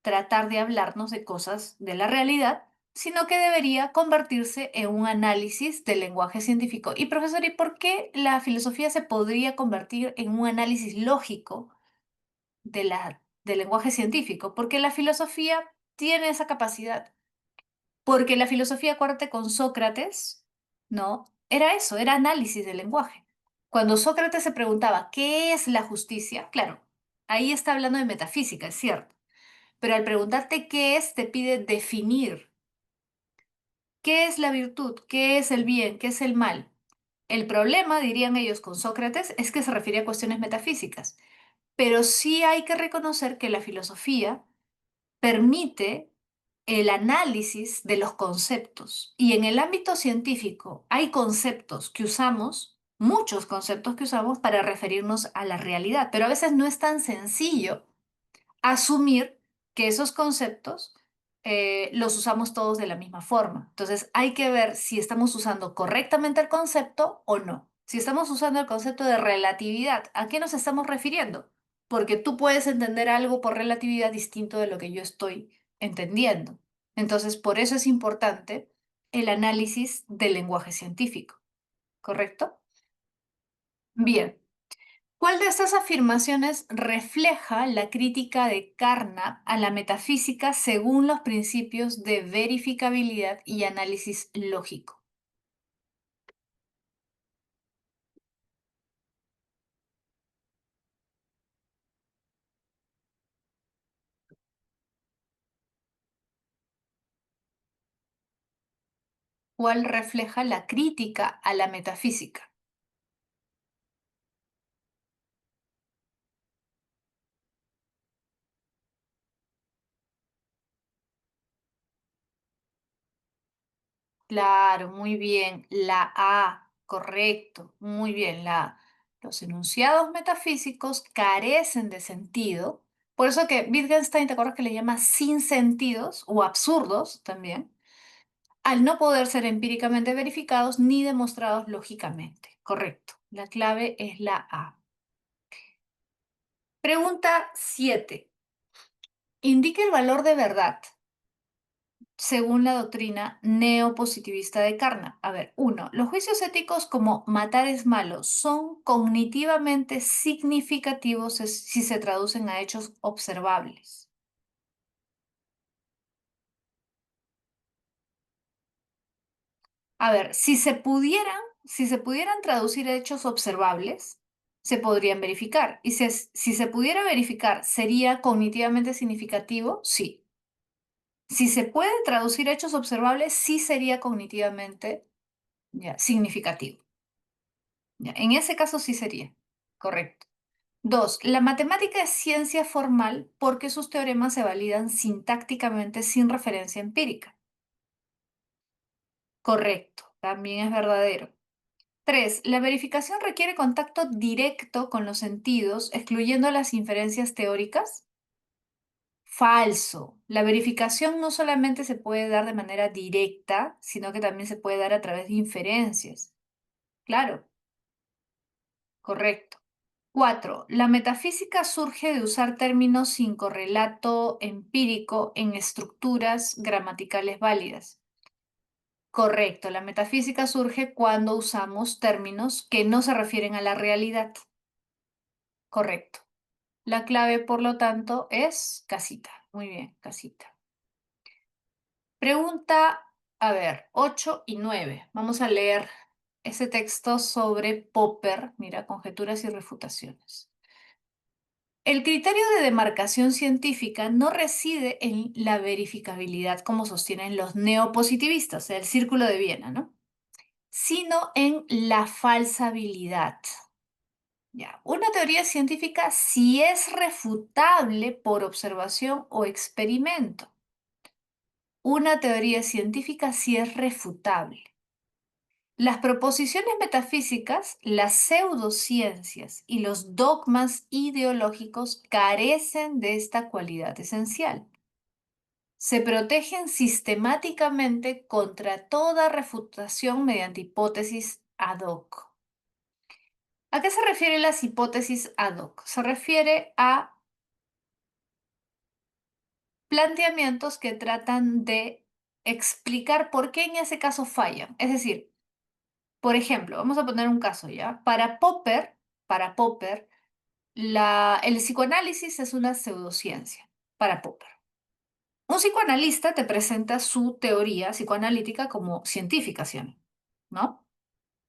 S1: tratar de hablarnos de cosas de la realidad, sino que debería convertirse en un análisis del lenguaje científico. Y profesor, ¿y por qué la filosofía se podría convertir en un análisis lógico del lenguaje científico? Porque la filosofía tiene esa capacidad. Porque la filosofía, acuérdate, con Sócrates, ¿no? Era eso, era análisis del lenguaje. Cuando Sócrates se preguntaba, ¿qué es la justicia? Claro, ahí está hablando de metafísica, es cierto. Pero al preguntarte qué es, te pide definir qué es la virtud, qué es el bien, qué es el mal. El problema, dirían ellos con Sócrates, es que se refiere a cuestiones metafísicas. Pero sí hay que reconocer que la filosofía permite el análisis de los conceptos. Y en el ámbito científico hay conceptos que usamos, muchos conceptos que usamos para referirnos a la realidad, pero a veces no es tan sencillo asumir que esos conceptos los usamos todos de la misma forma. Entonces hay que ver si estamos usando correctamente el concepto o no. Si estamos usando el concepto de relatividad, ¿a qué nos estamos refiriendo? Porque tú puedes entender algo por relatividad distinto de lo que yo estoy entendiendo. Entonces, por eso es importante el análisis del lenguaje científico, ¿correcto? Bien. ¿Cuál de estas afirmaciones refleja la crítica de Carnap a la metafísica según los principios de verificabilidad y análisis lógico? ¿Cuál refleja la crítica a la metafísica? Claro, muy bien. La A, correcto, muy bien. La A. Los enunciados metafísicos carecen de sentido. Por eso que Wittgenstein, ¿te acuerdas que le llama sin sentidos o absurdos también? Al no poder ser empíricamente verificados ni demostrados lógicamente. Correcto. La clave es la A. Pregunta 7. Indique el valor de verdad según la doctrina neopositivista de Carnap. A ver, uno, los juicios éticos como matar es malo son cognitivamente significativos si se traducen a hechos observables. A ver, si se pudieran traducir a hechos observables, se podrían verificar. Y si se pudiera verificar, ¿sería cognitivamente significativo? Sí. Si se puede traducir a hechos observables, sí sería cognitivamente ya, significativo. Ya, en ese caso sí sería. Correcto. Dos, la matemática es ciencia formal porque sus teoremas se validan sintácticamente sin referencia empírica. Correcto. También es verdadero. 3. La verificación requiere contacto directo con los sentidos, excluyendo las inferencias teóricas. Falso. La verificación no solamente se puede dar de manera directa, sino que también se puede dar a través de inferencias. Claro, correcto. 4. La metafísica surge de usar términos sin correlato empírico en estructuras gramaticales válidas. Correcto. La metafísica surge cuando usamos términos que no se refieren a la realidad. Correcto. La clave, por lo tanto, es casita. Muy bien, casita. Pregunta, a ver, 8 y 9. Vamos a leer ese texto sobre Popper, mira, conjeturas y refutaciones. El criterio de demarcación científica no reside en la verificabilidad, como sostienen los neopositivistas, el Círculo de Viena, ¿no? Sino en la falsabilidad. Ya, una teoría científica sí es refutable por observación o experimento. Una teoría científica sí es refutable. Las proposiciones metafísicas, las pseudociencias y los dogmas ideológicos carecen de esta cualidad esencial. se protegen sistemáticamente contra toda refutación mediante hipótesis ad hoc. ¿A qué se refiere las hipótesis ad hoc? Se refiere a planteamientos que tratan de explicar por qué en ese caso fallan. Es decir, por ejemplo, vamos a poner un caso ya. Para Popper, el psicoanálisis es una pseudociencia. Para Popper. Un psicoanalista te presenta su teoría psicoanalítica como científica, ¿sí o no? ¿No?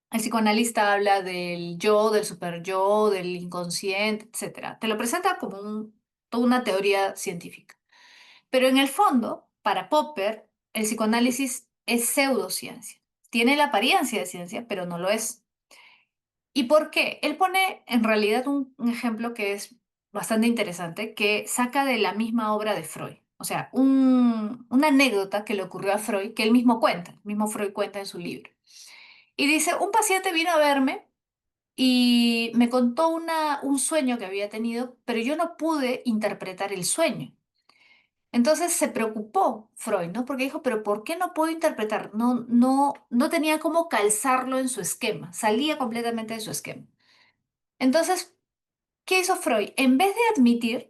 S1: El psicoanalista habla del yo, del superyo, del inconsciente, etcétera. Te lo presenta como toda una teoría científica. Pero en el fondo, para Popper, el psicoanálisis es pseudociencia. Tiene la apariencia de ciencia, pero no lo es. ¿Y por qué? Él pone en realidad un ejemplo que es bastante interesante, que saca de la misma obra de Freud. O sea, una anécdota que le ocurrió a Freud, que él mismo cuenta, el mismo Freud cuenta en su libro. Y dice, un paciente vino a verme y me contó un sueño que había tenido, pero yo no pude interpretar el sueño. Entonces se preocupó Freud, ¿no? Porque dijo, pero ¿por qué no puedo interpretar? No tenía cómo calzarlo en su esquema, salía completamente de su esquema. Entonces, ¿qué hizo Freud? En vez de admitir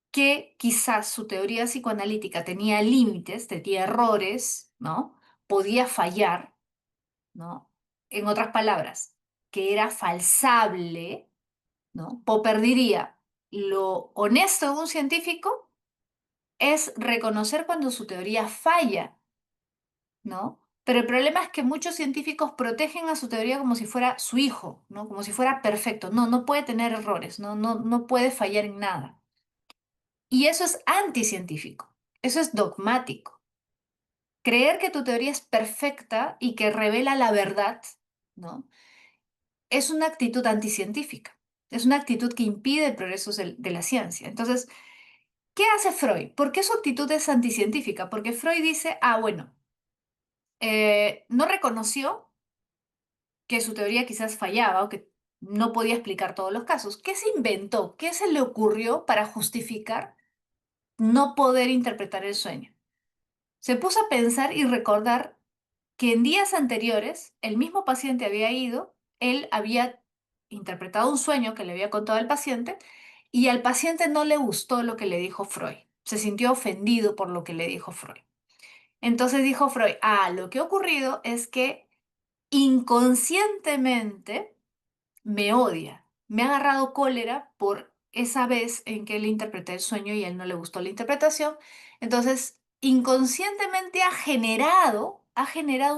S1: que quizás su teoría psicoanalítica tenía límites, tenía errores, ¿no? Podía fallar, ¿no? En otras palabras, que era falsable, ¿no? Popper diría, lo honesto de un científico es reconocer cuando su teoría falla, ¿no? Pero el problema es que muchos científicos protegen a su teoría como si fuera su hijo, ¿no? Como si fuera perfecto. No, no puede tener errores, no puede fallar en nada. Y eso es anticientífico, eso es dogmático. Creer que tu teoría es perfecta y que revela la verdad, ¿no? Es una actitud anticientífica. Es una actitud que impide el progreso de la ciencia. Entonces, ¿qué hace Freud? ¿Por qué su actitud es anticientífica? Porque Freud dice, bueno, no reconoció que su teoría quizás fallaba o que no podía explicar todos los casos. ¿Qué se inventó? ¿Qué se le ocurrió para justificar no poder interpretar el sueño? Se puso a pensar y recordar que en días anteriores el mismo paciente había ido, él había interpretado un sueño que le había contado al paciente y al paciente no le gustó lo que le dijo Freud. Se sintió ofendido por lo que le dijo Freud. Entonces dijo Freud, lo que ha ocurrido es que inconscientemente me odia, me ha agarrado cólera por esa vez en que le interpreté el sueño y a él no le gustó la interpretación. Entonces, inconscientemente ha generado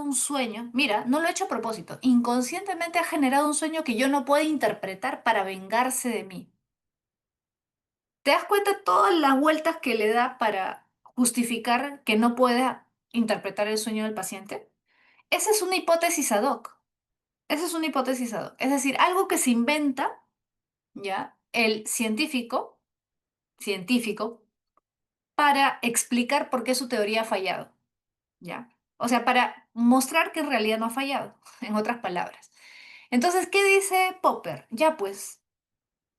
S1: un sueño. Mira, no lo he hecho a propósito. Inconscientemente ha generado un sueño que yo no puedo interpretar para vengarse de mí. ¿Te das cuenta todas las vueltas que le da para justificar que no pueda interpretar el sueño del paciente? Esa es una hipótesis ad hoc. Esa es una hipótesis ad hoc. Es decir, algo que se inventa, ¿ya? El científico, para explicar por qué su teoría ha fallado, ¿ya? O sea, para mostrar que en realidad no ha fallado, en otras palabras. Entonces, ¿qué dice Popper? Ya pues,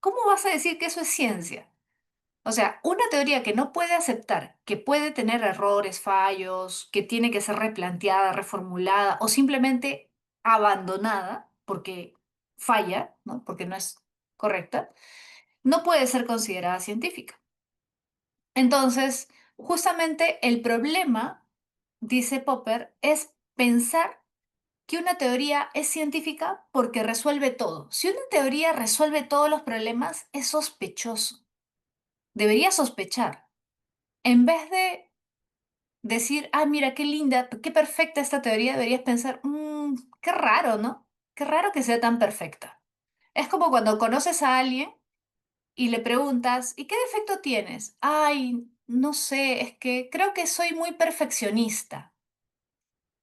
S1: ¿cómo vas a decir que eso es ciencia? O sea, una teoría que no puede aceptar, que puede tener errores, fallos, que tiene que ser replanteada, reformulada o simplemente abandonada porque falla, ¿no? Porque no es correcta, no puede ser considerada científica. Entonces, justamente el problema, dice Popper, es pensar que una teoría es científica porque resuelve todo. Si una teoría resuelve todos los problemas, es sospechoso. Debería sospechar. En vez de decir, mira, qué linda, qué perfecta esta teoría, deberías pensar, qué raro, ¿no? Qué raro que sea tan perfecta. Es como cuando conoces a alguien y le preguntas, ¿y qué defecto tienes? Ay, no sé, es que creo que soy muy perfeccionista.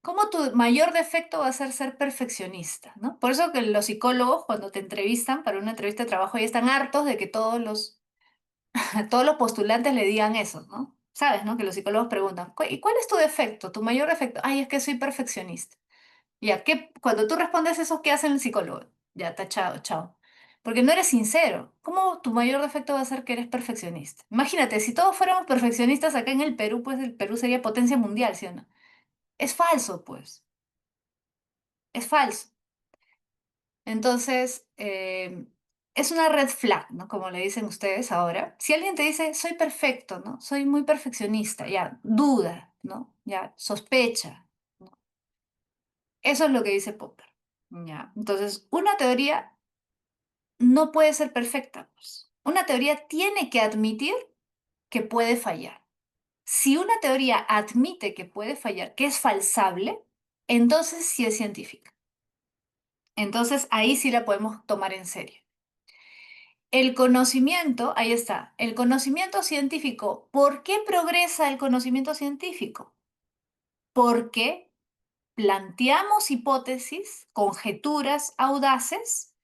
S1: ¿Cómo tu mayor defecto va a ser perfeccionista, ¿no? Por eso que los psicólogos cuando te entrevistan para una entrevista de trabajo ya están hartos de que todos los postulantes le digan eso, ¿no? Sabes, ¿no? Que los psicólogos preguntan, ¿y cuál es tu defecto, tu mayor defecto? Ay, es que soy perfeccionista. Ya, cuando tú respondes eso, ¿qué hace el psicólogo? Ya, tachado, chao. porque no eres sincero. ¿Cómo tu mayor defecto va a ser que eres perfeccionista? Imagínate, si todos fuéramos perfeccionistas acá en el Perú, pues el Perú sería potencia mundial, ¿sí o no? Es falso, pues, es falso. Entonces, es una red flag, ¿no? Como le dicen ustedes ahora. Si alguien te dice, soy perfecto, ¿no? Soy muy perfeccionista, ya, duda, ¿no? Ya, sospecha, ¿no? Eso es lo que dice Popper, ¿ya? Entonces, una teoría no puede ser perfecta, pues. Una teoría tiene que admitir que puede fallar. Si una teoría admite que puede fallar, que es falsable, entonces sí es científica. Entonces ahí sí la podemos tomar en serio. El conocimiento, ahí está, el conocimiento científico. ¿Por qué progresa el conocimiento científico? Porque planteamos hipótesis, conjeturas audaces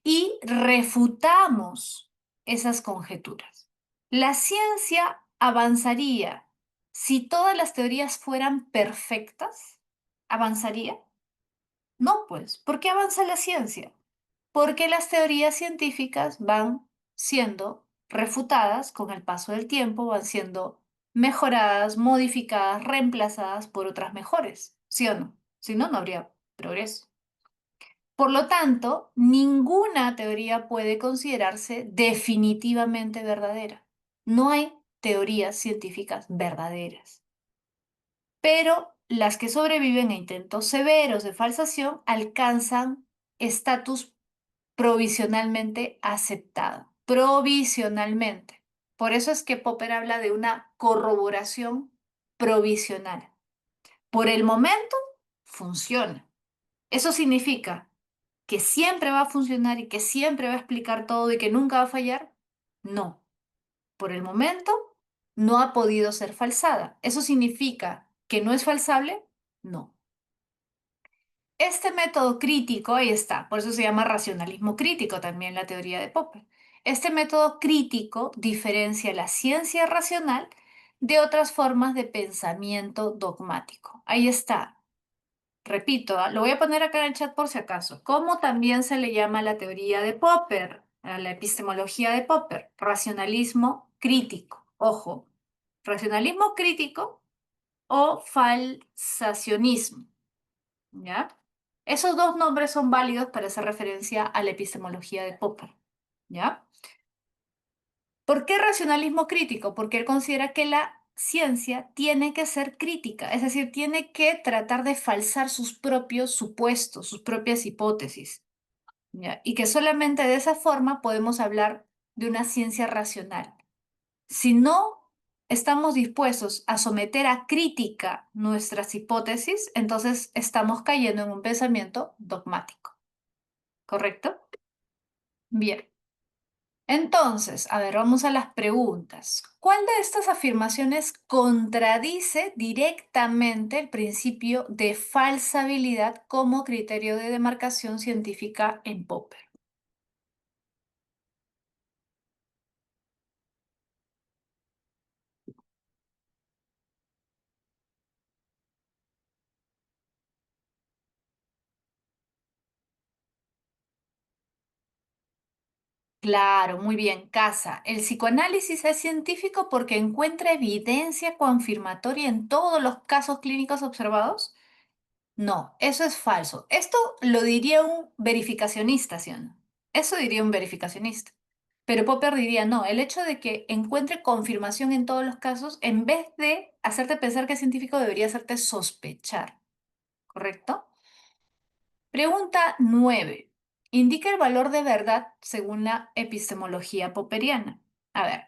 S1: y refutamos esas conjeturas. La ciencia avanzaría si todas las teorías fueran perfectas. ¿Avanzaría? No, pues. ¿Por qué avanza la ciencia? Porque las teorías científicas van siendo refutadas con el paso del tiempo, van siendo mejoradas, modificadas, reemplazadas por otras mejores. ¿Sí o no? Si no, no habría progreso. Por lo tanto, ninguna teoría puede considerarse definitivamente verdadera. No hay teorías científicas verdaderas. Pero las que sobreviven a intentos severos de falsación alcanzan estatus provisionalmente aceptado. Provisionalmente. Por eso es que Popper habla de una corroboración provisional. Por el momento, funciona. Eso significa que siempre va a funcionar y que siempre va a explicar todo y que nunca va a fallar. No. Por el momento, no ha podido ser falsada. ¿Eso significa que no es falsable? No. Este método crítico, ahí está, por eso se llama racionalismo crítico también la teoría de Popper. Este método crítico diferencia la ciencia racional de otras formas de pensamiento dogmático. Ahí está. Repito, lo voy a poner acá en el chat por si acaso. ¿Cómo también se le llama a la teoría de Popper, a la epistemología de Popper? Racionalismo crítico. Ojo, racionalismo crítico o falsacionismo. ¿Ya? Esos dos nombres son válidos para hacer referencia a la epistemología de Popper, ¿ya? ¿Por qué racionalismo crítico? Porque él considera que la ciencia tiene que ser crítica, es decir, tiene que tratar de falsar sus propios supuestos, sus propias hipótesis, ¿ya? Y que solamente de esa forma podemos hablar de una ciencia racional. Si no estamos dispuestos a someter a crítica nuestras hipótesis, entonces estamos cayendo en un pensamiento dogmático, ¿correcto? Bien. Entonces, a ver, vamos a las preguntas. ¿Cuál de estas afirmaciones contradice directamente el principio de falsabilidad como criterio de demarcación científica en Popper? Claro, muy bien, Casa. El psicoanálisis es científico porque encuentra evidencia confirmatoria en todos los casos clínicos observados. No, eso es falso. Esto lo diría un verificacionista, ¿sí o no? Eso diría un verificacionista. Pero Popper diría, no, el hecho de que encuentre confirmación en todos los casos, en vez de hacerte pensar que es científico, debería hacerte sospechar, ¿correcto? Pregunta 9. Indica el valor de verdad según la epistemología popperiana. A ver,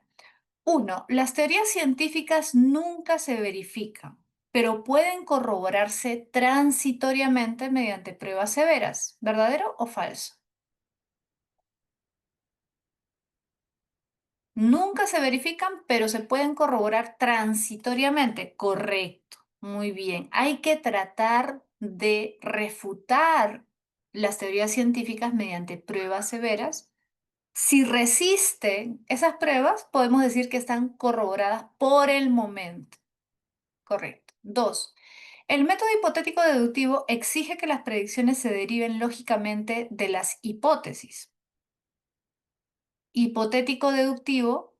S1: uno, las teorías científicas nunca se verifican, pero pueden corroborarse transitoriamente mediante pruebas severas. ¿Verdadero o falso? Nunca se verifican, pero se pueden corroborar transitoriamente. Correcto. Muy bien. Hay que tratar de refutar las teorías científicas mediante pruebas severas. Si resisten esas pruebas, podemos decir que están corroboradas por el momento. Correcto. Dos, el método hipotético deductivo exige que las predicciones se deriven lógicamente de las hipótesis. hipotético deductivo,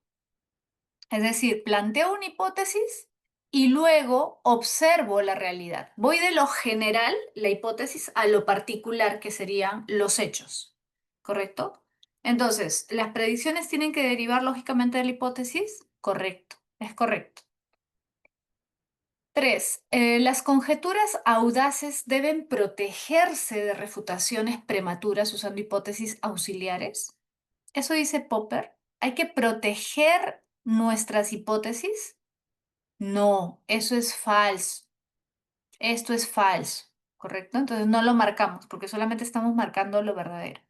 S1: es decir, planteo una hipótesis y luego observo la realidad. Voy de lo general, la hipótesis, a lo particular, que serían los hechos, ¿correcto? Entonces, ¿las predicciones tienen que derivar lógicamente de la hipótesis? Correcto, es correcto. 3. Las conjeturas audaces deben protegerse de refutaciones prematuras usando hipótesis auxiliares. Eso dice Popper. ¿Hay que proteger nuestras hipótesis? No, eso es falso. Esto es falso, ¿correcto? Entonces no lo marcamos porque solamente estamos marcando lo verdadero.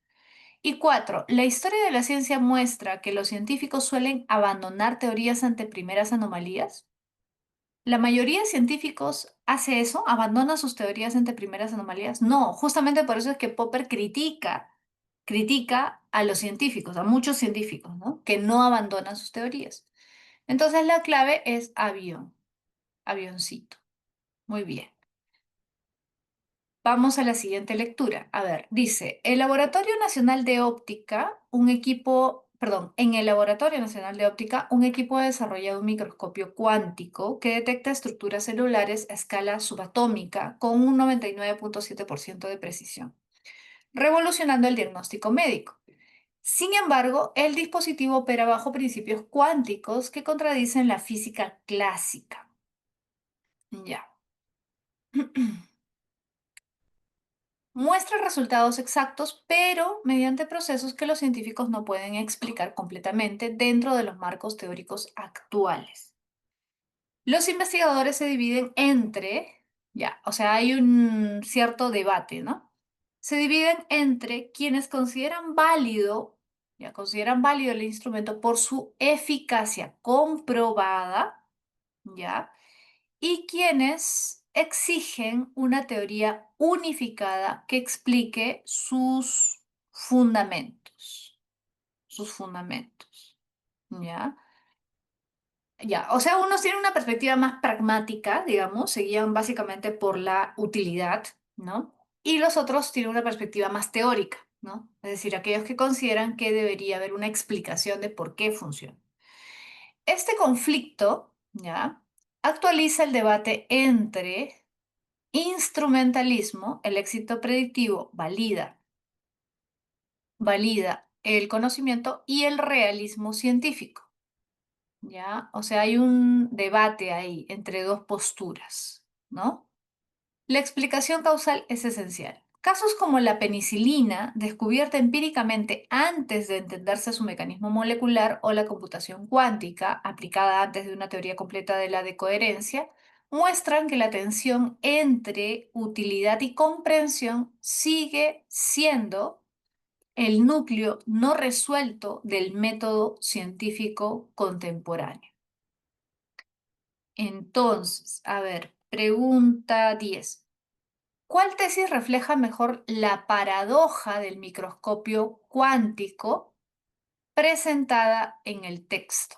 S1: Y 4. La historia de la ciencia muestra que los científicos suelen abandonar teorías ante primeras anomalías. ¿La mayoría de científicos hace eso? ¿Abandona sus teorías ante primeras anomalías? No, justamente por eso es que Popper critica a los científicos, a muchos científicos, ¿no? Que no abandonan sus teorías. Entonces la clave es avión, avioncito. Muy bien. Vamos a la siguiente lectura. A ver, dice, el Laboratorio Nacional de Óptica, en el Laboratorio Nacional de Óptica, un equipo ha desarrollado un microscopio cuántico que detecta estructuras celulares a escala subatómica con un 99,7% de precisión, revolucionando el diagnóstico médico. Sin embargo, el dispositivo opera bajo principios cuánticos que contradicen la física clásica. Ya. Muestra resultados exactos, pero mediante procesos que los científicos no pueden explicar completamente dentro de los marcos teóricos actuales. Los investigadores se dividen entre, ya, o sea, hay un cierto debate, ¿no? Se dividen entre quienes consideran válido el instrumento por su eficacia comprobada, ¿ya? Y quienes exigen una teoría unificada que explique sus fundamentos, ¿ya? Ya, o sea, unos tienen una perspectiva más pragmática, digamos, se guían básicamente por la utilidad, ¿no? Y los otros tienen una perspectiva más teórica, ¿no? Es decir, aquellos que consideran que debería haber una explicación de por qué funciona. Este conflicto, ¿ya? Actualiza el debate entre instrumentalismo, el éxito predictivo valida el conocimiento y el realismo científico, ¿ya? O sea, hay un debate ahí entre dos posturas, ¿no? La explicación causal es esencial. Casos como la penicilina, descubierta empíricamente antes de entenderse su mecanismo molecular, o la computación cuántica, aplicada antes de una teoría completa de la decoherencia, muestran que la tensión entre utilidad y comprensión sigue siendo el núcleo no resuelto del método científico contemporáneo. Entonces, a ver, pregunta 10. ¿Cuál tesis refleja mejor la paradoja del microscopio cuántico presentada en el texto?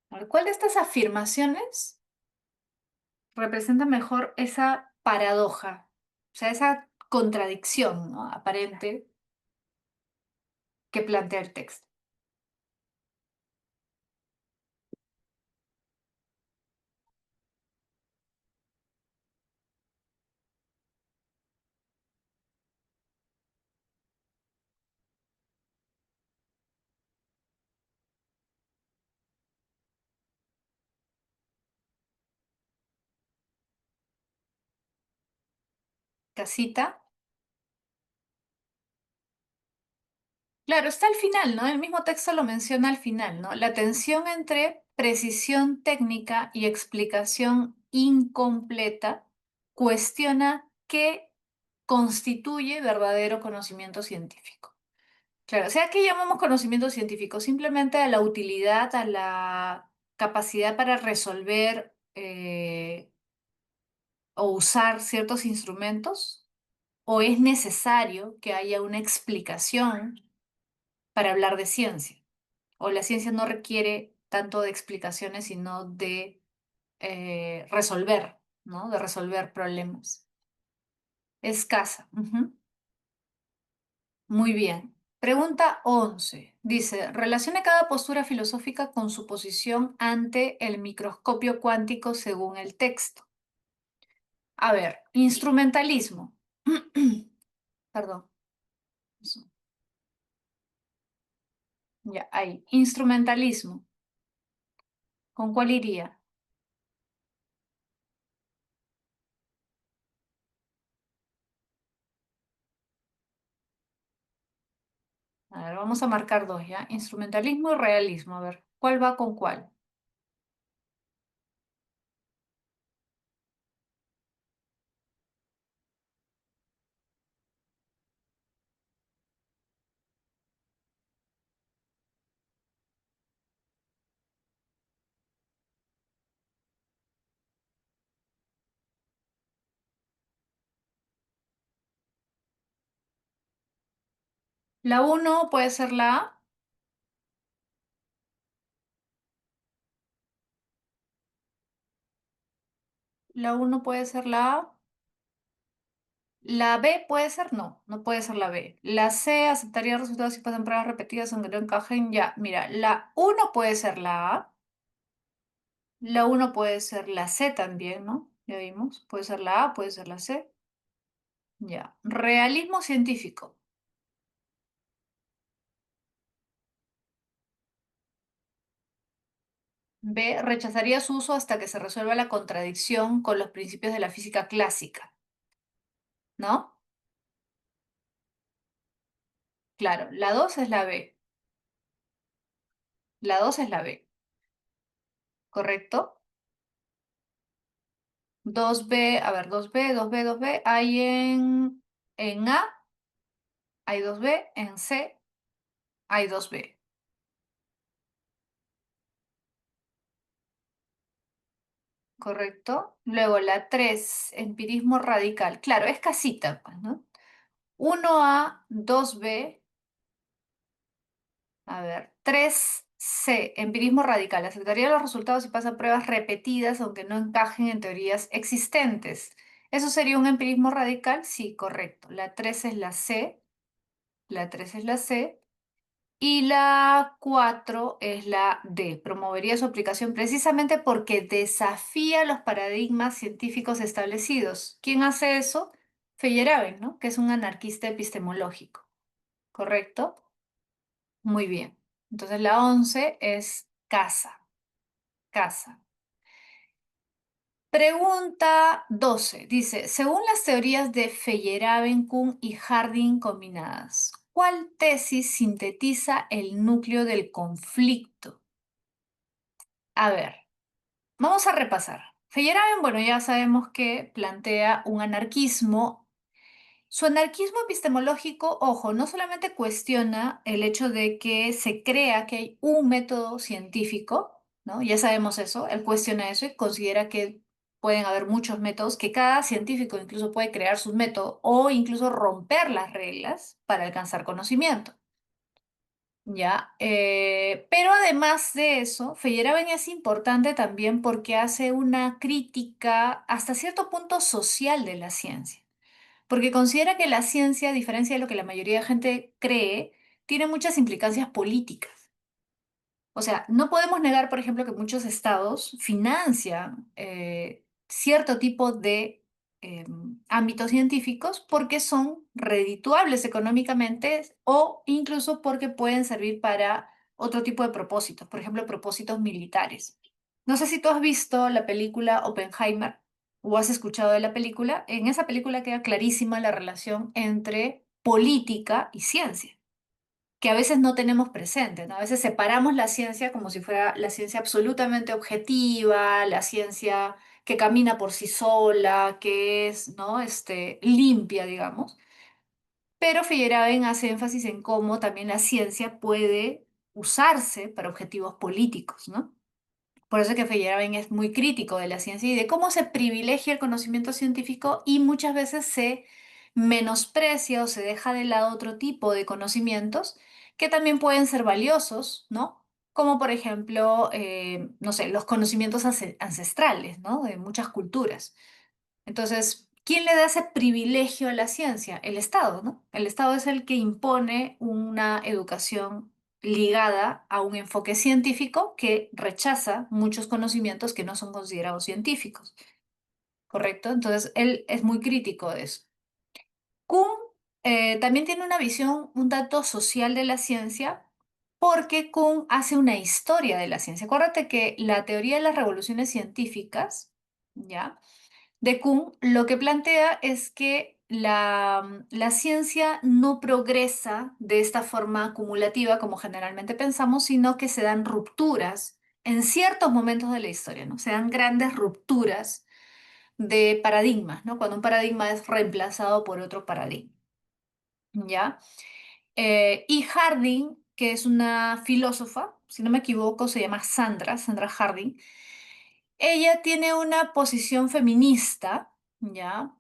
S1: A ver, ¿cuál de estas afirmaciones representa mejor esa paradoja? O sea, esa contradicción, ¿no?, aparente que plantea el texto. Casita. Claro, está al final, ¿no? El mismo texto lo menciona al final, ¿no? La tensión entre precisión técnica y explicación incompleta cuestiona qué constituye verdadero conocimiento científico. Claro, o sea, ¿qué llamamos conocimiento científico? Simplemente a la utilidad, a la capacidad para resolver o usar ciertos instrumentos, o es necesario que haya una explicación para hablar de ciencia. O la ciencia no requiere tanto de explicaciones, sino de resolver, ¿no? De resolver problemas. Escasa. Ujú. Muy bien. Pregunta 11. Dice, relacione cada postura filosófica con su posición ante el microscopio cuántico según el texto. A ver, instrumentalismo. Perdón. Eso. Ya, ahí. Instrumentalismo. ¿Con cuál iría? A ver, vamos a marcar dos ya. Instrumentalismo y realismo. A ver, ¿cuál va con cuál? La uno puede ser la A, la uno puede ser la A, la B puede ser no, no puede ser la B. La C aceptaría resultados si pasan pruebas repetidas aunque no encajen. Ya, mira, la uno puede ser la A, la uno puede ser la C también, ¿no? Ya vimos, puede ser la A, puede ser la C. Ya, realismo científico. B, rechazaría su uso hasta que se resuelva la contradicción con los principios de la física clásica, ¿no? Claro, la 2 es la B. La 2 es la B, ¿correcto? Dos b a ver, dos b hay en A, hay dos b en C hay dos b, ¿correcto? Luego la 3 empirismo radical. Claro, es casita, pues, ¿no? Uno a dos b a ver, tres c empirismo radical. Aceptaría los resultados si pasa pruebas repetidas, aunque no encajen en teorías existentes. ¿Eso sería un empirismo radical? Sí, correcto. La 3 es la C, la 3 es la C. Y la 4 es la D. Promovería su aplicación precisamente porque desafía los paradigmas científicos establecidos. ¿Quién hace eso? Feyerabend, ¿no? Que es un anarquista epistemológico. ¿Correcto? Muy bien. Entonces la 11 es casa. Casa. Pregunta 12. Dice, según las teorías de Feyerabend, Kuhn y Harding combinadas, ¿cuál tesis sintetiza el núcleo del conflicto? A ver. Vamos a repasar. Feyerabend, bueno, ya sabemos que plantea un anarquismo. Su anarquismo epistemológico, ojo, no solamente cuestiona el hecho de que se crea que hay un método científico, ¿no? Ya sabemos eso, él cuestiona eso y considera que pueden haber muchos métodos, que cada científico incluso puede crear su método o incluso romper las reglas para alcanzar conocimiento. Ya, pero además de eso, Feyerabend es importante también porque hace una crítica hasta cierto punto social de la ciencia, porque considera que la ciencia, a diferencia de lo que la mayoría de gente cree, tiene muchas implicancias políticas. O sea, no podemos negar, por ejemplo, que muchos estados financian cierto tipo de ámbitos científicos porque son redituables económicamente o incluso porque pueden servir para otro tipo de propósitos, por ejemplo, propósitos militares. No sé si tú has visto la película Oppenheimer o has escuchado de la película. En esa película queda clarísima la relación entre política y ciencia que a veces no tenemos presente, ¿no? A veces separamos la ciencia como si fuera la ciencia absolutamente objetiva, la ciencia que camina por sí sola, que es, ¿no? Limpia, digamos. Pero Feyerabend hace énfasis en cómo también la ciencia puede usarse para objetivos políticos, ¿no? Por eso es que Feyerabend es muy crítico de la ciencia y de cómo se privilegia el conocimiento científico y muchas veces se menosprecia o se deja de lado otro tipo de conocimientos que también pueden ser valiosos, ¿no? Como por ejemplo, no sé, los conocimientos ancestrales, ¿no? De muchas culturas. Entonces, ¿Quién le da ese privilegio a la ciencia? El Estado, ¿no? El Estado es el que impone una educación ligada a un enfoque científico que rechaza muchos conocimientos que no son considerados científicos, ¿correcto? Entonces, él es muy crítico de eso. Kuhn también tiene una visión un tanto social de la ciencia porque Kuhn hace una historia de la ciencia. Acuérdate que la teoría de las revoluciones científicas, ¿ya? De Kuhn lo que plantea es que la ciencia no progresa de esta forma acumulativa como generalmente pensamos, sino que se dan rupturas en ciertos momentos de la historia, ¿no? Se dan grandes rupturas de paradigmas, ¿no? Cuando un paradigma es reemplazado por otro paradigma, ¿ya? Y Harding, que es una filósofa, si no me equivoco, se llama Sandra Harding. Ella tiene una posición feminista, ¿ya?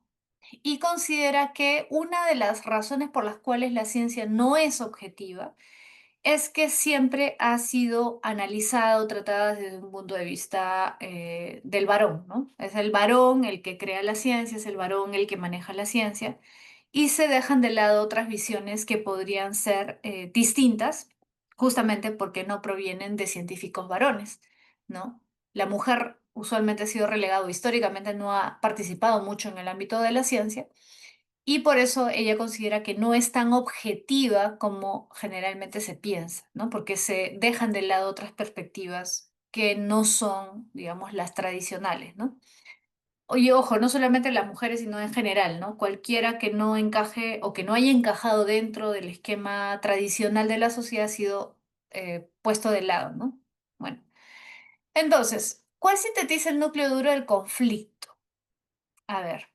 S1: Y considera que una de las razones por las cuales la ciencia no es objetiva es que siempre ha sido analizada o tratada desde un punto de vista del varón, ¿no? Es el varón el que crea la ciencia, es el varón el que maneja la ciencia, y se dejan de lado otras visiones que podrían ser distintas, justamente porque no provienen de científicos varones, ¿no? La mujer usualmente ha sido relegado, históricamente no ha participado mucho en el ámbito de la ciencia, y por eso ella considera que no es tan objetiva como generalmente se piensa, ¿no? Porque se dejan de lado otras perspectivas que no son, digamos, las tradicionales, ¿no? Oye, ojo, no solamente las mujeres, sino en general, ¿no? Cualquiera que no encaje o que no haya encajado dentro del esquema tradicional de la sociedad ha sido puesto de lado, ¿no? Bueno, entonces, ¿cuál sintetiza el núcleo duro del conflicto? A ver.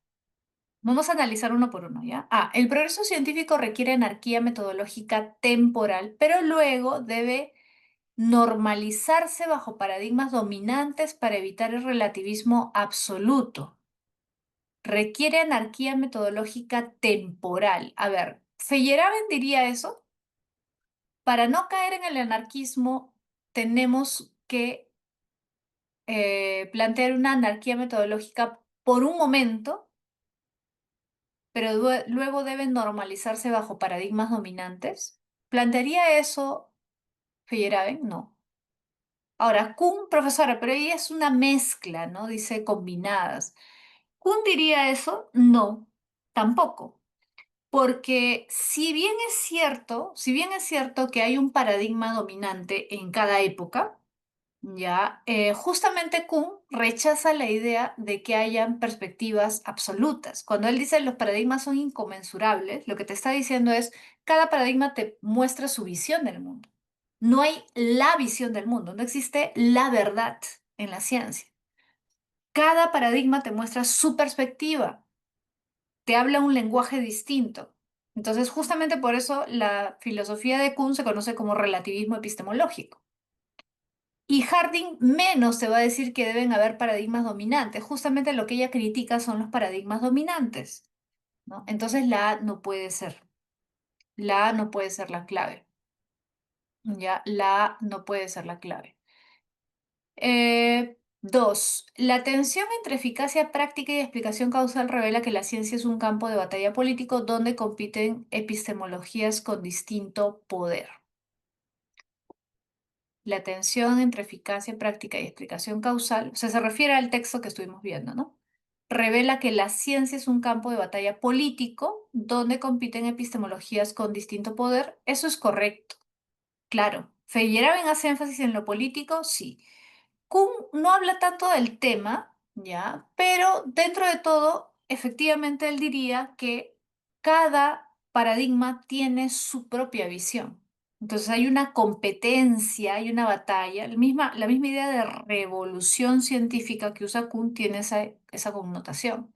S1: Vamos a analizar uno por uno, ¿ya? El progreso científico requiere anarquía metodológica temporal, pero luego debe normalizarse bajo paradigmas dominantes para evitar el relativismo absoluto. Requiere anarquía metodológica temporal. A ver, Feyerabend diría eso. Para no caer en el anarquismo, tenemos que plantear una anarquía metodológica por un momento, pero luego deben normalizarse bajo paradigmas dominantes. ¿Plantearía eso Feyerabend? No. Ahora, Kuhn, profesora, pero ahí es una mezcla, ¿no? Dice combinadas. ¿Kuhn diría eso? No, tampoco. Porque si bien es cierto que hay un paradigma dominante en cada época, ya, justamente Kuhn rechaza la idea de que hayan perspectivas absolutas. Cuando él dice los paradigmas son inconmensurables, lo que te está diciendo es cada paradigma te muestra su visión del mundo. No hay la visión del mundo, no existe la verdad en la ciencia. Cada paradigma te muestra su perspectiva, te habla un lenguaje distinto. Entonces, justamente por eso la filosofía de Kuhn se conoce como relativismo epistemológico. Y Harding menos te va a decir que deben haber paradigmas dominantes. Justamente lo que ella critica son los paradigmas dominantes, ¿no? Entonces la A no puede ser. La A no puede ser la clave. ¿Ya? La A no puede ser la clave. Dos, la tensión entre eficacia práctica y explicación causal revela que la ciencia es un campo de batalla político donde compiten epistemologías con distinto poder. La tensión entre eficacia práctica y explicación causal, o sea, se refiere al texto que estuvimos viendo, ¿no? Revela que la ciencia es un campo de batalla político donde compiten epistemologías con distinto poder. Eso es correcto, claro. ¿Feyerabend hace énfasis en lo político? Sí. Kuhn no habla tanto del tema, ¿ya? Pero dentro de todo, efectivamente él diría que cada paradigma tiene su propia visión. Entonces hay una competencia, hay una batalla. La misma idea de revolución científica que usa Kuhn tiene esa connotación.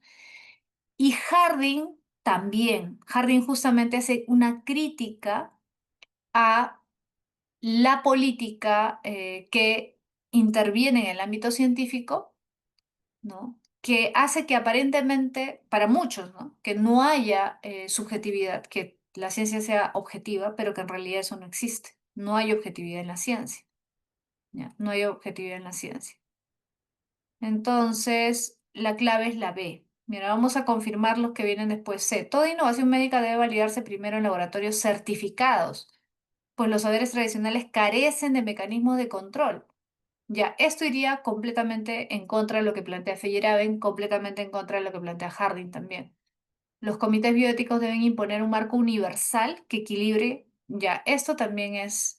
S1: Y Harding también. Harding justamente hace una crítica a la política que interviene en el ámbito científico, ¿no? Que hace que aparentemente, para muchos, ¿no? Que no haya subjetividad, que la ciencia sea objetiva, pero que en realidad eso no existe. No hay objetividad en la ciencia, ¿ya? No hay objetividad en la ciencia. Entonces, la clave es la B. Mira, vamos a confirmar los que vienen después. C. Toda innovación médica debe validarse primero en laboratorios certificados, pues los saberes tradicionales carecen de mecanismos de control. Ya, esto iría completamente en contra de lo que plantea Feyerabend, completamente en contra de lo que plantea Harding también. Los comités bioéticos deben imponer un marco universal que equilibre. Ya, esto también es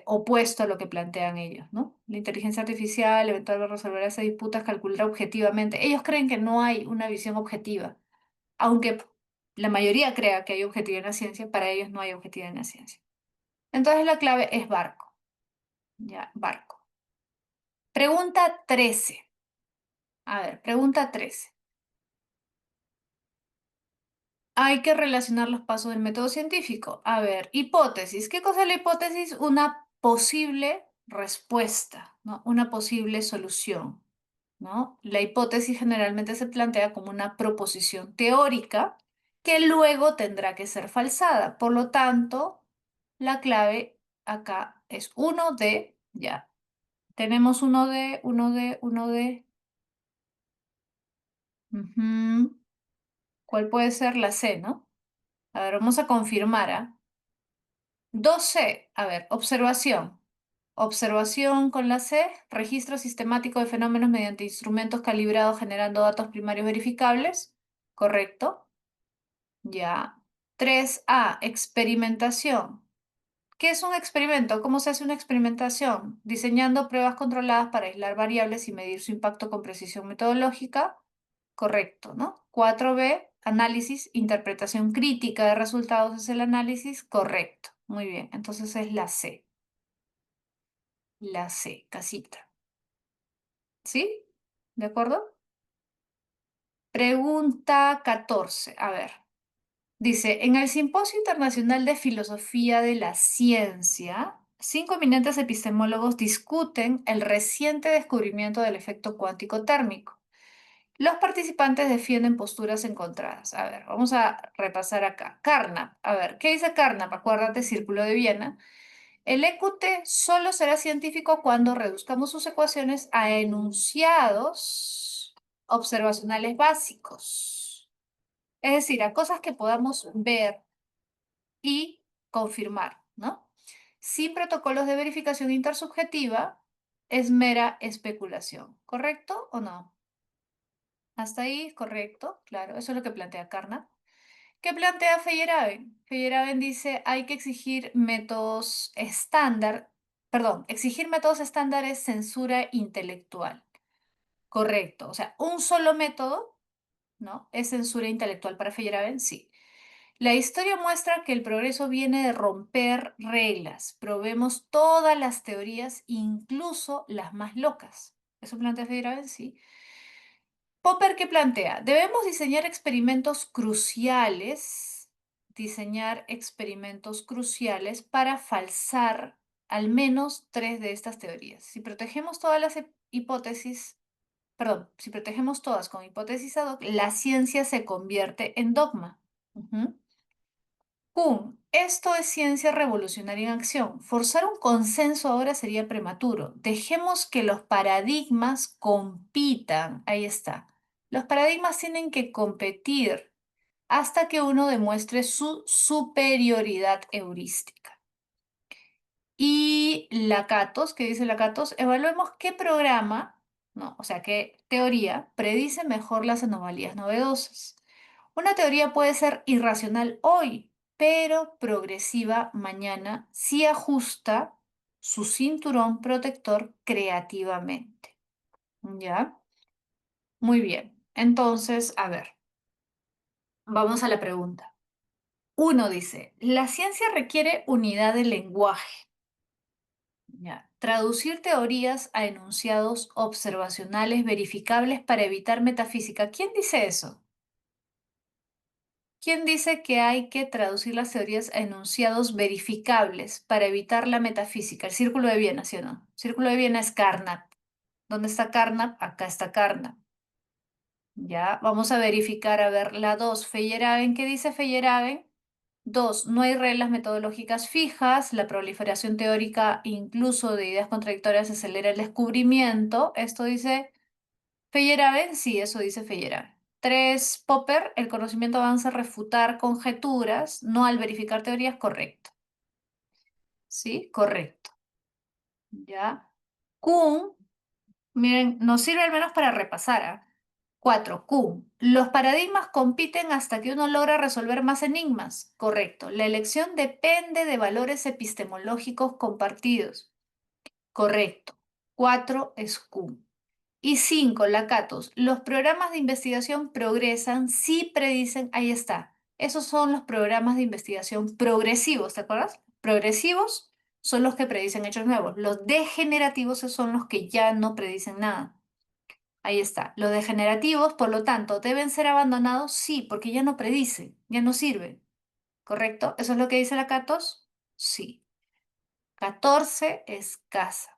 S1: opuesto a lo que plantean ellos, ¿no? La inteligencia artificial eventualmente resolverá esas disputas, calculará objetivamente. Ellos creen que no hay una visión objetiva, aunque la mayoría crea que hay objetividad en la ciencia, para ellos no hay objetividad en la ciencia. Entonces la clave es barco, ya, barco. Pregunta 13. A ver, pregunta 13. Hay que relacionar los pasos del método científico. A ver, hipótesis. ¿Qué cosa es la hipótesis? Una posible respuesta, ¿no? Una posible solución, ¿no? La hipótesis generalmente se plantea como una proposición teórica que luego tendrá que ser falsada. Por lo tanto, la clave acá es uno de, ya. Tenemos uno de, uno de, uno de. Ujú. ¿Cuál puede ser la C, no? A ver, vamos a confirmar, ¿ah? 2C, a ver, observación. Observación con la C, registro sistemático de fenómenos mediante instrumentos calibrados generando datos primarios verificables. Correcto. Ya. 3A, experimentación. ¿Qué es un experimento? ¿Cómo se hace una experimentación? Diseñando pruebas controladas para aislar variables y medir su impacto con precisión metodológica. Correcto, ¿no? 4B, análisis, interpretación crítica de resultados es el análisis. Correcto. Muy bien. Entonces es la C. La C, casita. ¿Sí? ¿De acuerdo? Pregunta 14. A ver. Dice, en el Simposio Internacional de Filosofía de la Ciencia, 5 eminentes epistemólogos discuten el reciente descubrimiento del efecto cuántico térmico. Los participantes defienden posturas encontradas. A ver, vamos a repasar acá. Carnap. A ver, ¿qué dice Carnap? Acuérdate, Círculo de Viena. El EQT solo será científico cuando reduzcamos sus ecuaciones a enunciados observacionales básicos. Es decir, a cosas que podamos ver y confirmar, ¿no? Sin protocolos de verificación intersubjetiva, es mera especulación. ¿Correcto o no? Hasta ahí, correcto, claro, eso es lo que plantea Carnap. ¿Qué plantea Feyerabend? Feyerabend dice hay que exigir métodos estándar, perdón, exigir métodos estándares censura intelectual. Correcto, o sea, un solo método, ¿no? ¿Es censura intelectual para Feyerabend? Sí. La historia muestra que el progreso viene de romper reglas. Probemos todas las teorías, incluso las más locas. ¿Eso plantea Feyerabend? Sí. Popper, ¿qué plantea? Debemos diseñar experimentos cruciales para falsar al menos 3 de estas teorías. Si protegemos todas las hipótesis, perdón, si protegemos todas con hipótesis ad hoc, la ciencia se convierte en dogma. Ujú. Kuhn, esto es ciencia revolucionaria en acción. Forzar un consenso ahora sería prematuro. Dejemos que los paradigmas compitan. Ahí está. Los paradigmas tienen que competir hasta que uno demuestre su superioridad heurística. Y Lakatos, ¿qué dice Lakatos? Evaluemos qué programa, no, o sea, qué teoría predice mejor las anomalías novedosas. Una teoría puede ser irracional hoy, pero progresiva mañana si ajusta su cinturón protector creativamente. ¿Ya? Muy bien. Entonces, a ver, vamos a la pregunta. Uno dice, la ciencia requiere unidad de lenguaje. ¿Ya? Traducir teorías a enunciados observacionales verificables para evitar metafísica. ¿Quién dice eso? ¿Quién dice que hay que traducir las teorías a enunciados verificables para evitar la metafísica? El Círculo de Viena, ¿sí o no? El Círculo de Viena es Carnap. ¿Dónde está Carnap? Acá está Carnap. Ya, vamos a verificar, a ver, la 2, Feyerabend. ¿Qué dice Feyerabend? 2, no hay reglas metodológicas fijas, la proliferación teórica incluso de ideas contradictorias acelera el descubrimiento. Esto dice Feyerabend, sí, eso dice Feyerabend. 3, Popper, el conocimiento avanza a refutar conjeturas, no al verificar teorías, correcto. ¿Sí? Correcto. ¿Ya? Kuhn, miren, nos sirve al menos para repasar. 4, Kuhn. Los paradigmas compiten hasta que uno logra resolver más enigmas. Correcto. La elección depende de valores epistemológicos compartidos. Correcto. 4 es Kuhn. Y 5, Lakatos. Los programas de investigación progresan si predicen, ahí está. Esos son los programas de investigación progresivos, ¿te acuerdas? Progresivos son los que predicen hechos nuevos. Los degenerativos son los que ya no predicen nada. Ahí está. Los degenerativos, por lo tanto, deben ser abandonados, sí, porque ya no predicen, ya no sirven. ¿Correcto? ¿Eso es lo que dice Lakatos? Sí. 14 es casa.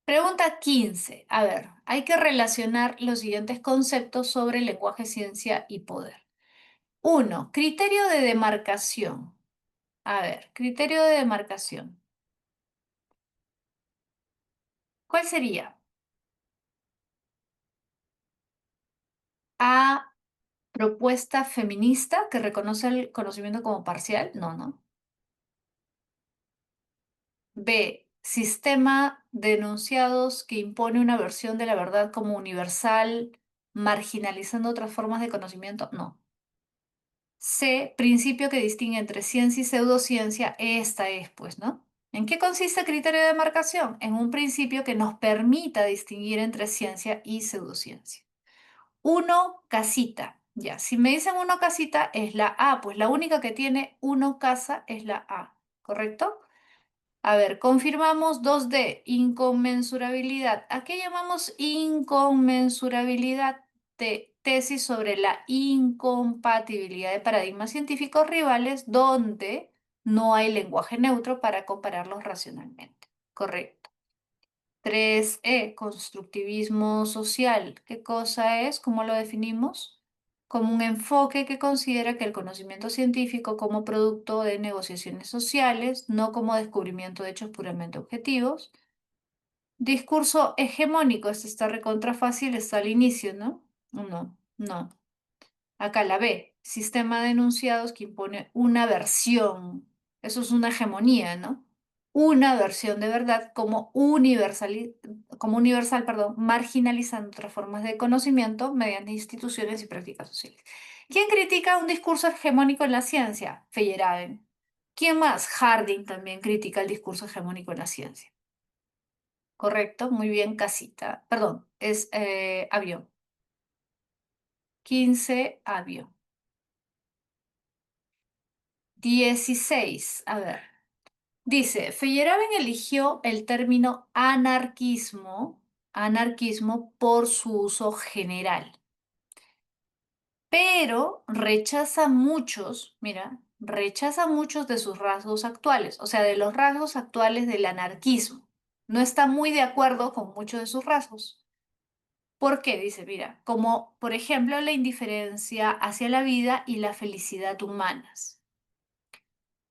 S1: Pregunta 15. A ver, hay que relacionar los siguientes conceptos sobre lenguaje, ciencia y poder. Uno, criterio de demarcación. A ver, criterio de demarcación. ¿Cuál sería? A, propuesta feminista que reconoce el conocimiento como parcial. No, no. B, sistema de enunciados que impone una versión de la verdad como universal, marginalizando otras formas de conocimiento. No. C, principio que distingue entre ciencia y pseudociencia, esta es, pues, ¿no? ¿En qué consiste el criterio de demarcación? En un principio que nos permita distinguir entre ciencia y pseudociencia. Uno, casita. Ya, si me dicen uno casita, es la A, pues la única que tiene uno casa es la A, ¿correcto? A ver, confirmamos 2D, inconmensurabilidad. ¿A qué llamamos inconmensurabilidad? Tesis sobre la incompatibilidad de paradigmas científicos rivales donde no hay lenguaje neutro para compararlos racionalmente. Correcto. 3E, constructivismo social. ¿Qué cosa es? ¿Cómo lo definimos? Como un enfoque que considera que el conocimiento científico como producto de negociaciones sociales, no como descubrimiento de hechos puramente objetivos. Discurso hegemónico, esto está recontra fácil, está al inicio, ¿no? No, no. Acá la B, sistema de enunciados que impone una versión. Eso es una hegemonía, ¿no? Una versión de verdad como universal, perdón, marginalizando otras formas de conocimiento mediante instituciones y prácticas sociales. ¿Quién critica un discurso hegemónico en la ciencia? Feyerabend. ¿Quién más? Harding también critica el discurso hegemónico en la ciencia. Correcto, muy bien, casita. Perdón, es avión. 15, avión. 16, a ver. Dice, Feyerabend eligió el término anarquismo por su uso general, pero rechaza muchos, mira, rechaza muchos de sus rasgos actuales, o sea, de los rasgos actuales del anarquismo. No está muy de acuerdo con muchos de sus rasgos. ¿Por qué? Dice, mira, como por ejemplo la indiferencia hacia la vida y la felicidad humanas.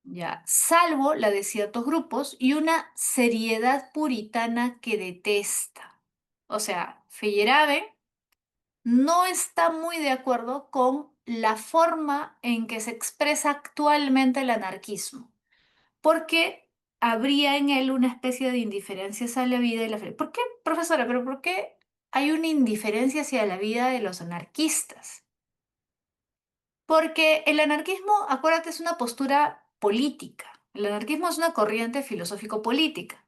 S1: Ya, salvo la de ciertos grupos y una seriedad puritana que detesta. O sea, Feyerabend no está muy de acuerdo con la forma en que se expresa actualmente el anarquismo, porque habría en él una especie de indiferencia hacia la vida y la felicidad. ¿Por qué, profesora? ¿Pero por qué hay una indiferencia hacia la vida de los anarquistas? Porque el anarquismo, acuérdate, es una postura política. El anarquismo es una corriente filosófico-política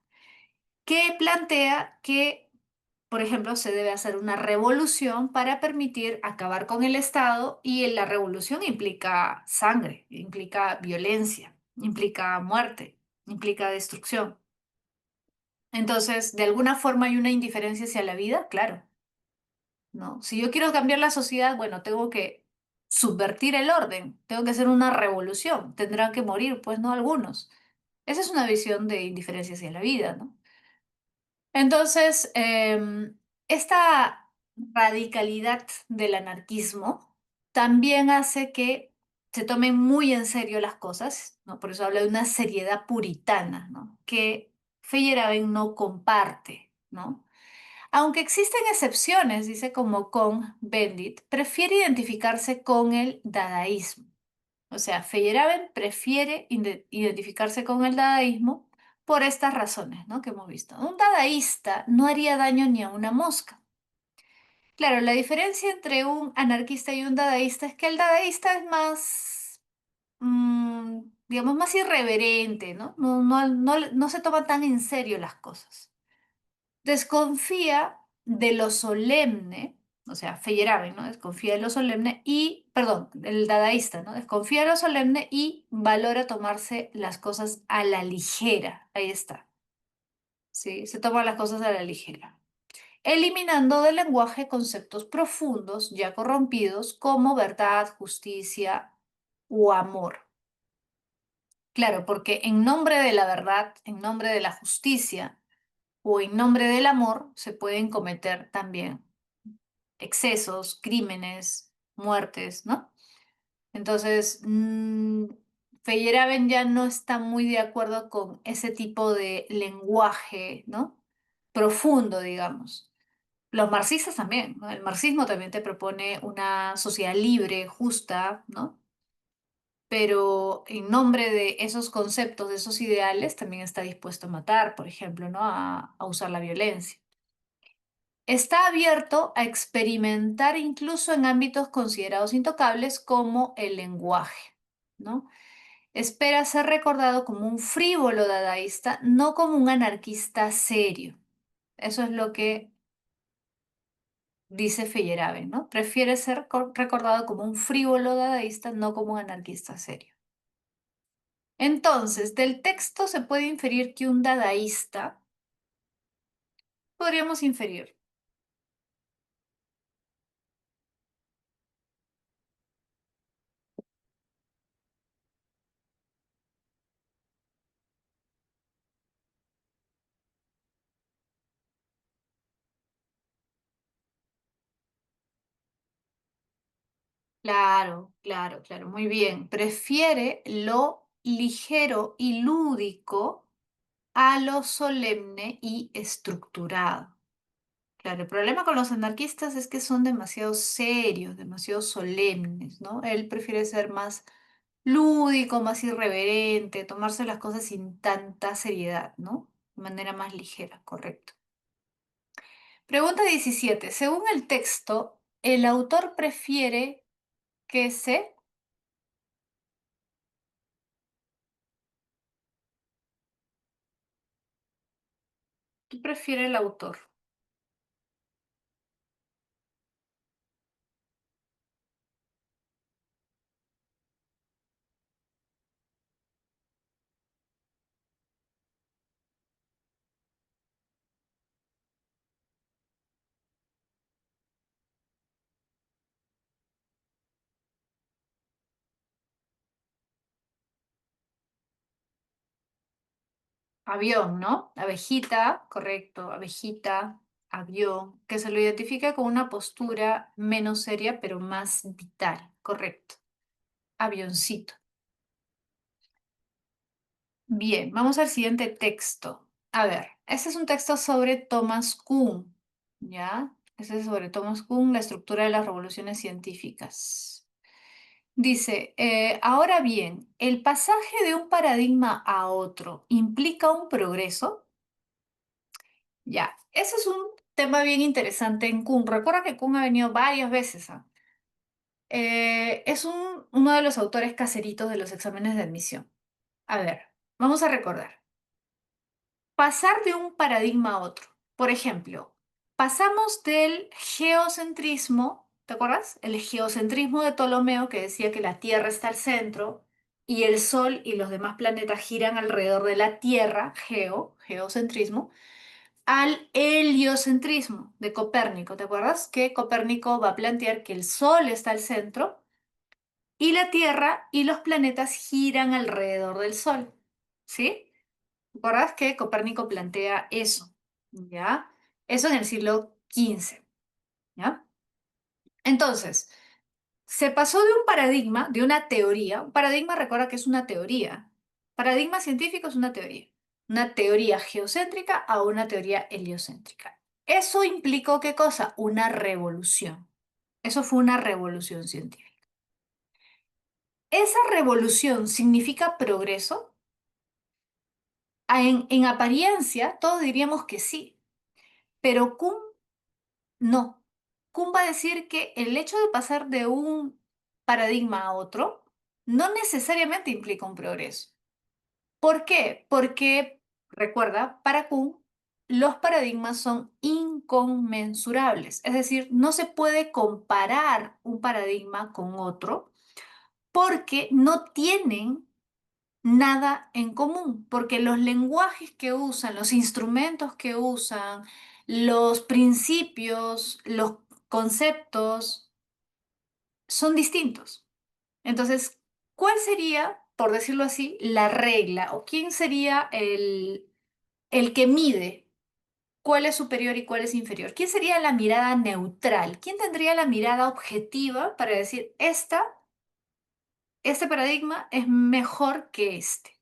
S1: que plantea que, por ejemplo, se debe hacer una revolución para permitir acabar con el Estado y la revolución implica sangre, implica violencia, implica muerte, implica destrucción. Entonces, de alguna forma hay una indiferencia hacia la vida, claro. ¿No? Si yo quiero cambiar la sociedad, bueno, tengo que subvertir el orden, tengo que hacer una revolución, tendrán que morir, pues no algunos. Esa es una visión de indiferencia hacia la vida, ¿no? Entonces, esta radicalidad del anarquismo también hace que se tomen muy en serio las cosas, ¿no? Por eso habla de una seriedad puritana, ¿no? Que Feyerabend no comparte, ¿no? Aunque existen excepciones, dice como con Bendit, prefiere identificarse con el dadaísmo. O sea, Feyerabend prefiere identificarse con el dadaísmo por estas razones, ¿no? que hemos visto. Un dadaísta no haría daño ni a una mosca. Claro, la diferencia entre un anarquista y un dadaísta es que el dadaísta es más, digamos, más irreverente, ¿no? No se toma tan en serio las cosas. Desconfía de lo solemne, o sea, Feyerabend, ¿no? Desconfía de lo solemne y, perdón, el dadaísta, ¿no? Desconfía de lo solemne y valora tomarse las cosas a la ligera. Ahí está, ¿sí? Se toma las cosas a la ligera. Eliminando del lenguaje conceptos profundos ya corrompidos como verdad, justicia o amor. Claro, porque en nombre de la verdad, en nombre de la justicia o en nombre del amor se pueden cometer también excesos, crímenes, muertes, ¿no? Entonces, Feyerabend ya no está muy de acuerdo con ese tipo de lenguaje, ¿no? Profundo, digamos. Los marxistas también, ¿no? El marxismo también te propone una sociedad libre, justa, ¿no? Pero en nombre de esos conceptos, de esos ideales, también está dispuesto a matar, por ejemplo, ¿no? A usar la violencia. Está abierto a experimentar incluso en ámbitos considerados intocables como el lenguaje, ¿no? Espera ser recordado como un frívolo dadaísta, no como un anarquista serio. Eso es lo que dice Feyerabend, ¿no? Prefiere ser recordado como un frívolo dadaísta, no como un anarquista serio. Entonces, del texto se puede inferir que un dadaísta, podríamos inferir, claro, claro, claro, muy bien, prefiere lo ligero y lúdico a lo solemne y estructurado. Claro, el problema con los anarquistas es que son demasiado serios, demasiado solemnes, ¿no? Él prefiere ser más lúdico, más irreverente, tomarse las cosas sin tanta seriedad, ¿no? De manera más ligera, correcto. Pregunta 17. Según el texto, el autor prefiere que se... ¿Qué prefiere el autor? Avión, ¿no? Abejita, correcto, abejita, avión, que se lo identifica con una postura menos seria, pero más vital, correcto. Avioncito. Bien, vamos al siguiente texto. A ver, este es un texto sobre Thomas Kuhn, ¿ya? Este es sobre Thomas Kuhn, la estructura de las revoluciones científicas. Dice, ahora bien, ¿el pasaje de un paradigma a otro implica un progreso? Ya, ese es un tema bien interesante en Kuhn. Recuerda que Kuhn ha venido varias veces. Es uno de los autores caseritos de los exámenes de admisión. A ver, vamos a recordar. Pasar de un paradigma a otro. Por ejemplo, pasamos del geocentrismo, ¿te acuerdas? El geocentrismo de Ptolomeo que decía que la Tierra está al centro y el Sol y los demás planetas giran alrededor de la Tierra, geocentrismo, al heliocentrismo de Copérnico. ¿Te acuerdas? Que Copérnico va a plantear que el Sol está al centro y la Tierra y los planetas giran alrededor del Sol. ¿Sí? ¿Te acuerdas que Copérnico plantea eso? ¿Ya? Eso en el siglo XV. ¿Ya? Entonces, se pasó de un paradigma, de una teoría. Un paradigma, recuerda que es una teoría. Paradigma científico es una teoría. Una teoría geocéntrica a una teoría heliocéntrica. Eso implicó ¿qué cosa? Una revolución. Eso fue una revolución científica. ¿Esa revolución significa progreso? En apariencia, todos diríamos que sí, pero Kuhn no. Kuhn va a decir que el hecho de pasar de un paradigma a otro no necesariamente implica un progreso. ¿Por qué? Porque, recuerda, para Kuhn, los paradigmas son inconmensurables, es decir, no se puede comparar un paradigma con otro porque no tienen nada en común, porque los lenguajes que usan, los instrumentos que usan, los principios, los conceptos son distintos. Entonces, ¿cuál sería, por decirlo así, la regla o quién sería el que mide cuál es superior y cuál es inferior? ¿Quién sería la mirada neutral? ¿Quién tendría la mirada objetiva para decir, este paradigma es mejor que este?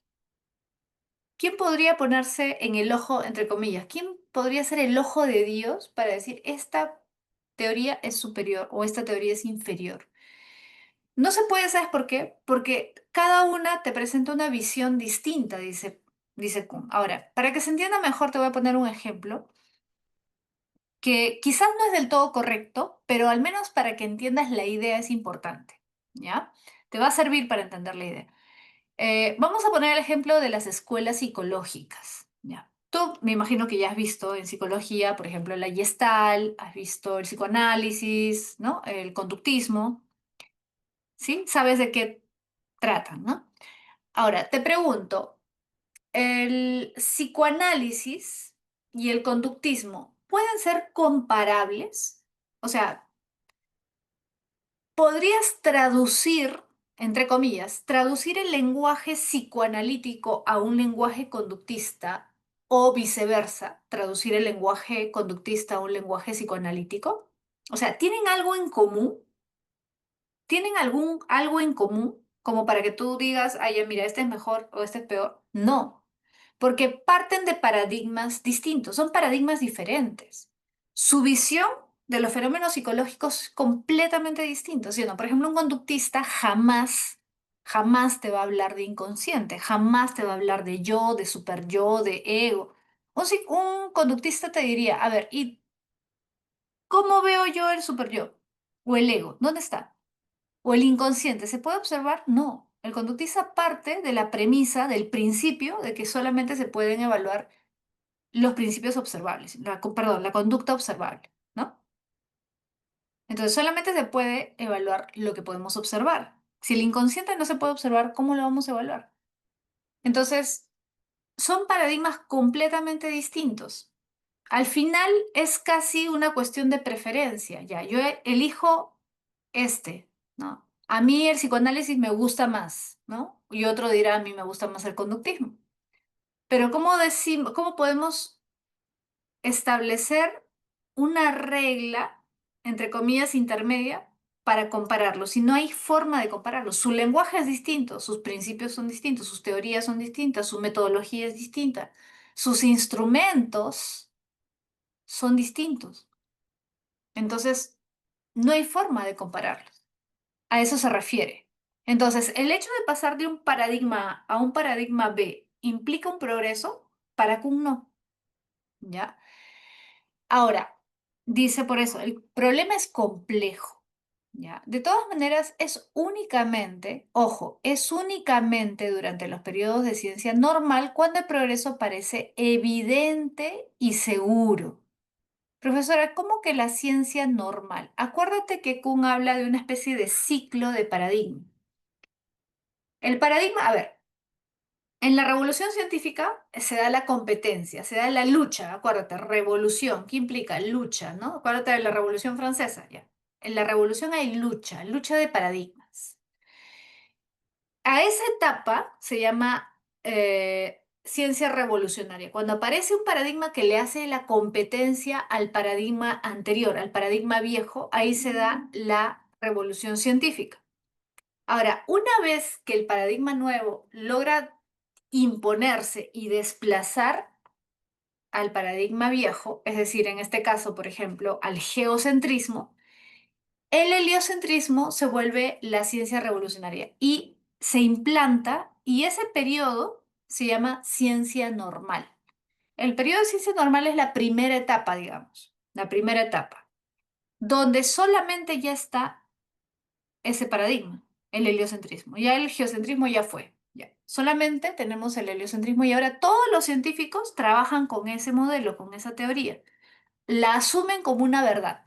S1: ¿Quién podría ponerse en el ojo, entre comillas? ¿Quién podría ser el ojo de Dios para decir esta teoría es superior o esta teoría es inferior? No se puede, ¿sabes por qué? Porque cada una te presenta una visión distinta, dice Kuhn. Ahora, para que se entienda mejor, te voy a poner un ejemplo que quizás no es del todo correcto, pero al menos para que entiendas la idea es importante, ¿ya? Te va a servir para entender la idea. Vamos a poner el ejemplo de las escuelas psicológicas. ¿Ya? Tú me imagino que ya has visto en psicología, por ejemplo, la Gestalt, has visto el psicoanálisis, ¿no? El conductismo, ¿sí? Sabes de qué tratan, ¿no? Ahora, te pregunto, ¿el psicoanálisis y el conductismo pueden ser comparables? O sea, ¿podrías traducir, entre comillas, traducir el lenguaje psicoanalítico a un lenguaje conductista o viceversa, traducir el lenguaje conductista a un lenguaje psicoanalítico? O sea, ¿tienen algo en común? ¿Tienen algo en común como para que tú digas, ay, ya, mira, este es mejor o este es peor? No, porque parten de paradigmas distintos, son paradigmas diferentes. Su visión de los fenómenos psicológicos es completamente distinta, ¿sí o no? Por ejemplo, un conductista jamás te va a hablar de inconsciente, jamás te va a hablar de yo, de super yo, de ego. Un conductista te diría, a ver, ¿y cómo veo yo el super yo? ¿O el ego? ¿Dónde está? ¿O el inconsciente se puede observar? No. El conductista parte de la premisa, del principio de que solamente se pueden evaluar los principios observables, perdón, la conducta observable, ¿no? Entonces solamente se puede evaluar lo que podemos observar. Si el inconsciente no se puede observar, ¿cómo lo vamos a evaluar? Entonces, son paradigmas completamente distintos. Al final es casi una cuestión de preferencia, ya. Yo elijo ¿no? A mí el psicoanálisis me gusta más, ¿no? Y otro dirá, a mí me gusta más el conductismo. Pero cómo podemos establecer una regla, entre comillas, intermedia para compararlos? Si no hay forma de compararlos. Su lenguaje es distinto, sus principios son distintos, sus teorías son distintas, su metodología es distinta, sus instrumentos son distintos. Entonces, no hay forma de compararlos. A eso se refiere. Entonces, el hecho de pasar de un paradigma A a un paradigma B implica un progreso, para Kuhn no, ¿ya? Ahora, dice por eso, el problema es complejo, ¿ya? De todas maneras, es únicamente, ojo, es únicamente durante los periodos de ciencia normal cuando el progreso parece evidente y seguro. Profesora, ¿cómo que la ciencia normal? Acuérdate que Kuhn habla de una especie de ciclo de paradigma. El paradigma, a ver, en la revolución científica se da la competencia, se da la lucha, acuérdate, revolución, ¿qué implica? Lucha, ¿no? Acuérdate de la Revolución Francesa, ya. En la revolución hay lucha, lucha de paradigmas. A esa etapa se llama ciencia revolucionaria, cuando aparece un paradigma que le hace la competencia al paradigma anterior, al paradigma viejo, ahí se da la revolución científica. Ahora, una vez que el paradigma nuevo logra imponerse y desplazar al paradigma viejo, es decir, en este caso, por ejemplo, al geocentrismo, el heliocentrismo se vuelve la ciencia revolucionaria y se implanta, y ese periodo se llama ciencia normal. El periodo de ciencia normal es la primera etapa, digamos, la primera etapa, donde solamente ya está ese paradigma, el heliocentrismo. Ya el geocentrismo ya fue. Ya. Solamente tenemos el heliocentrismo y ahora todos los científicos trabajan con ese modelo, con esa teoría. La asumen como una verdad.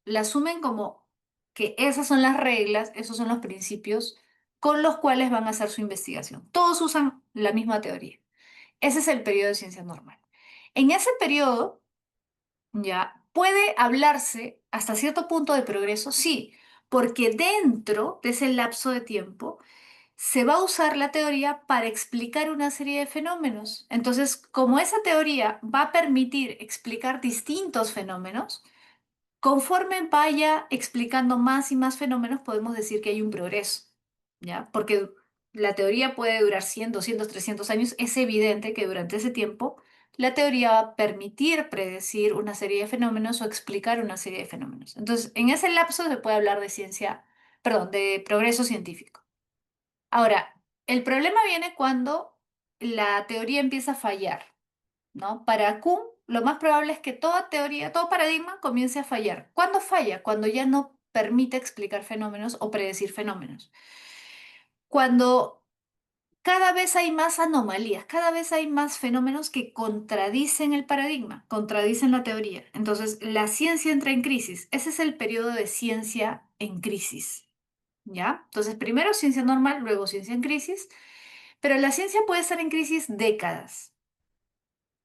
S1: La asumen como que esas son las reglas, esos son los principios con los cuales van a hacer su investigación. Todos usan la misma teoría. Ese es el periodo de ciencia normal. En ese periodo, ya, puede hablarse hasta cierto punto de progreso, sí, porque dentro de ese lapso de tiempo se va a usar la teoría para explicar una serie de fenómenos. Entonces, como esa teoría va a permitir explicar distintos fenómenos, conforme vaya explicando más y más fenómenos, podemos decir que hay un progreso, ¿ya? Porque la teoría puede durar 100, 200, 300 años. Es evidente que durante ese tiempo la teoría va a permitir predecir una serie de fenómenos o explicar una serie de fenómenos. Entonces, en ese lapso se puede hablar de ciencia, perdón, de progreso científico. Ahora, el problema viene cuando la teoría empieza a fallar. ¿No? Para Kuhn, lo más probable es que toda teoría, todo paradigma comience a fallar. ¿Cuándo falla? Cuando ya no permite explicar fenómenos o predecir fenómenos. Cuando cada vez hay más anomalías, cada vez hay más fenómenos que contradicen el paradigma, contradicen la teoría. Entonces, la ciencia entra en crisis. Ese es el periodo de ciencia en crisis. ¿Ya? Entonces, primero ciencia normal, luego ciencia en crisis, pero la ciencia puede estar en crisis décadas.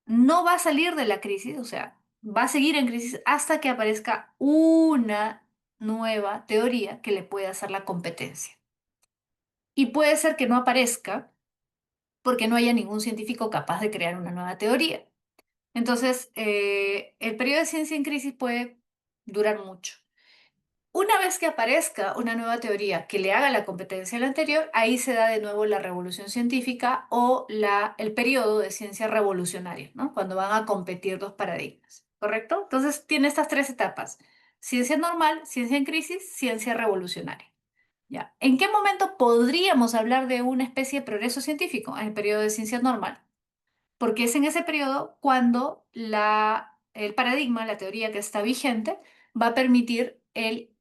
S1: No va a salir de la crisis, o sea, va a seguir en crisis hasta que aparezca una nueva teoría que le pueda hacer la competencia. Y puede ser que no aparezca porque no haya ningún científico capaz de crear una nueva teoría. Entonces, el periodo de ciencia en crisis puede durar mucho. Una vez que aparezca una nueva teoría que le haga la competencia a la anterior, ahí se da de nuevo la revolución científica o el periodo de ciencia revolucionaria, ¿no? Cuando van a competir dos paradigmas, ¿correcto? Entonces tiene estas tres etapas: ciencia normal, ciencia en crisis, ciencia revolucionaria. ¿Ya? ¿En qué momento podríamos hablar de una especie de progreso científico? En el periodo de ciencia normal, porque es en ese periodo cuando el paradigma, la teoría que está vigente, va a permitir el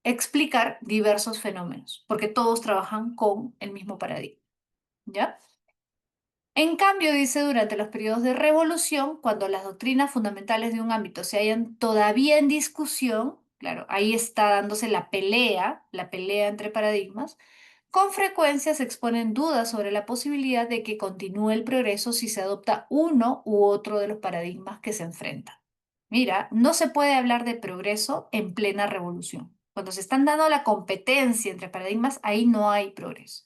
S1: explicar diversos fenómenos, porque todos trabajan con el mismo paradigma, ¿ya? En cambio, dice, durante los periodos de revolución, cuando las doctrinas fundamentales de un ámbito se hallan todavía en discusión, claro, ahí está dándose la pelea entre paradigmas, con frecuencia se exponen dudas sobre la posibilidad de que continúe el progreso si se adopta uno u otro de los paradigmas que se enfrentan. Mira, no se puede hablar de progreso en plena revolución. Cuando se están dando la competencia entre paradigmas, ahí no hay progreso.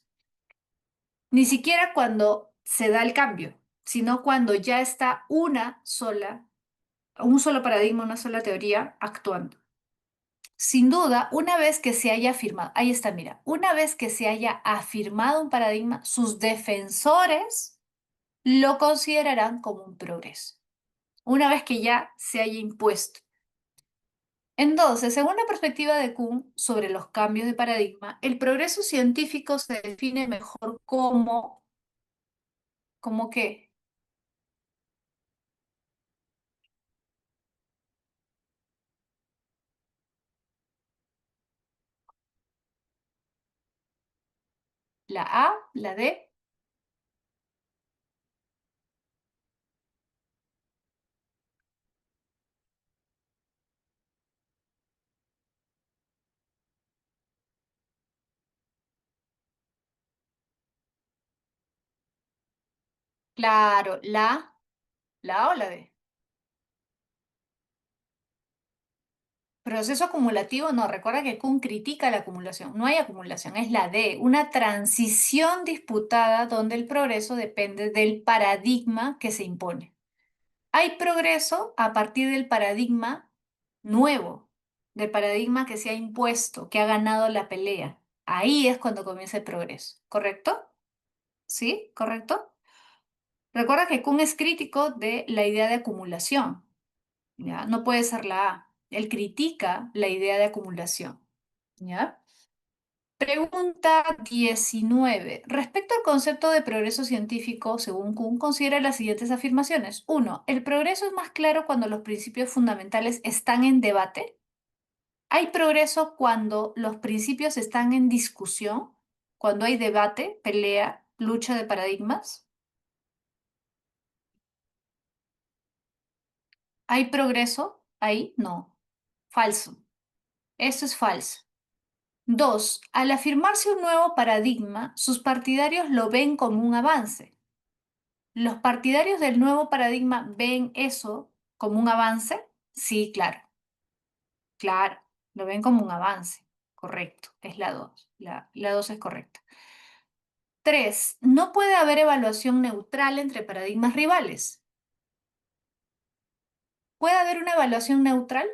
S1: Ni siquiera cuando se da el cambio, sino cuando ya está un solo paradigma, una sola teoría actuando. Sin duda, una vez que se haya afirmado, ahí está, mira, una vez que se haya afirmado un paradigma, sus defensores lo considerarán como un progreso, una vez que ya se haya impuesto. Entonces, según la perspectiva de Kuhn sobre los cambios de paradigma, el progreso científico se define mejor como que la A, la D, claro, la A o la D. Proceso acumulativo, no, recuerda que Kuhn critica la acumulación. No hay acumulación, es la D, una transición disputada donde el progreso depende del paradigma que se impone. Hay progreso a partir del paradigma nuevo, del paradigma que se ha impuesto, que ha ganado la pelea. Ahí es cuando comienza el progreso, ¿correcto? ¿Sí? ¿Correcto? Recuerda que Kuhn es crítico de la idea de acumulación, ¿ya? No puede ser la A. Él critica la idea de acumulación, ¿ya? Pregunta 19. Respecto al concepto de progreso científico, según Kuhn, considera las siguientes afirmaciones. Uno, el progreso es más claro cuando los principios fundamentales están en debate. Hay progreso cuando los principios están en discusión, cuando hay debate, pelea, lucha de paradigmas. ¿Hay progreso? Ahí no. Falso. Eso es falso. Dos, al afirmarse un nuevo paradigma, sus partidarios lo ven como un avance. ¿Los partidarios del nuevo paradigma ven eso como un avance? Sí, claro, claro, lo ven como un avance. Correcto, es la 2. La 2 es correcta. 3. No puede haber evaluación neutral entre paradigmas rivales. ¿Puede haber una evaluación neutral?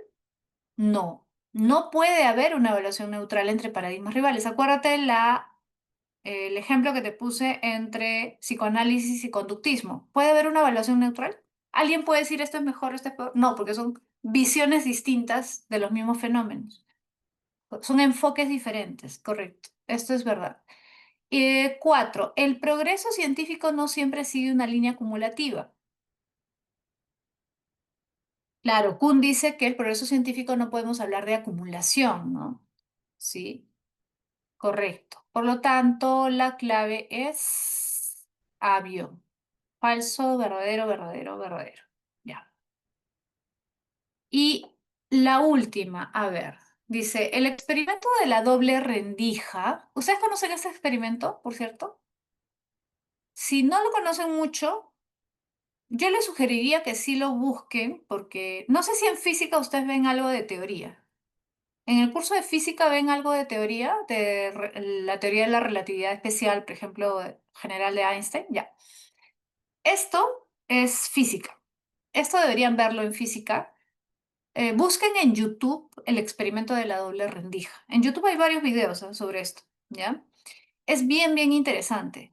S1: No, no puede haber una evaluación neutral entre paradigmas rivales. Acuérdate el ejemplo que te puse entre psicoanálisis y conductismo. ¿Puede haber una evaluación neutral? ¿Alguien puede decir esto es mejor, esto es peor? No, porque son visiones distintas de los mismos fenómenos. Son enfoques diferentes, correcto. Esto es verdad. 4. El progreso científico no siempre sigue una línea acumulativa. Claro, Kuhn dice que el progreso científico no podemos hablar de acumulación, ¿no? Sí, correcto. Por lo tanto, la clave es avión. Falso, verdadero, verdadero, verdadero. Ya. Y la última, a ver, dice, el experimento de la doble rendija. ¿Ustedes conocen ese experimento, por cierto? Si no lo conocen mucho, yo les sugeriría que sí lo busquen, porque no sé si en física ustedes ven algo de teoría. En el curso de física ven algo de teoría, la teoría de la relatividad especial, por ejemplo, general de Einstein. Ya. Esto es física. Esto deberían verlo en física. Busquen en YouTube el experimento de la doble rendija. En YouTube hay varios videos, sobre esto, ¿ya? Es bien, bien interesante.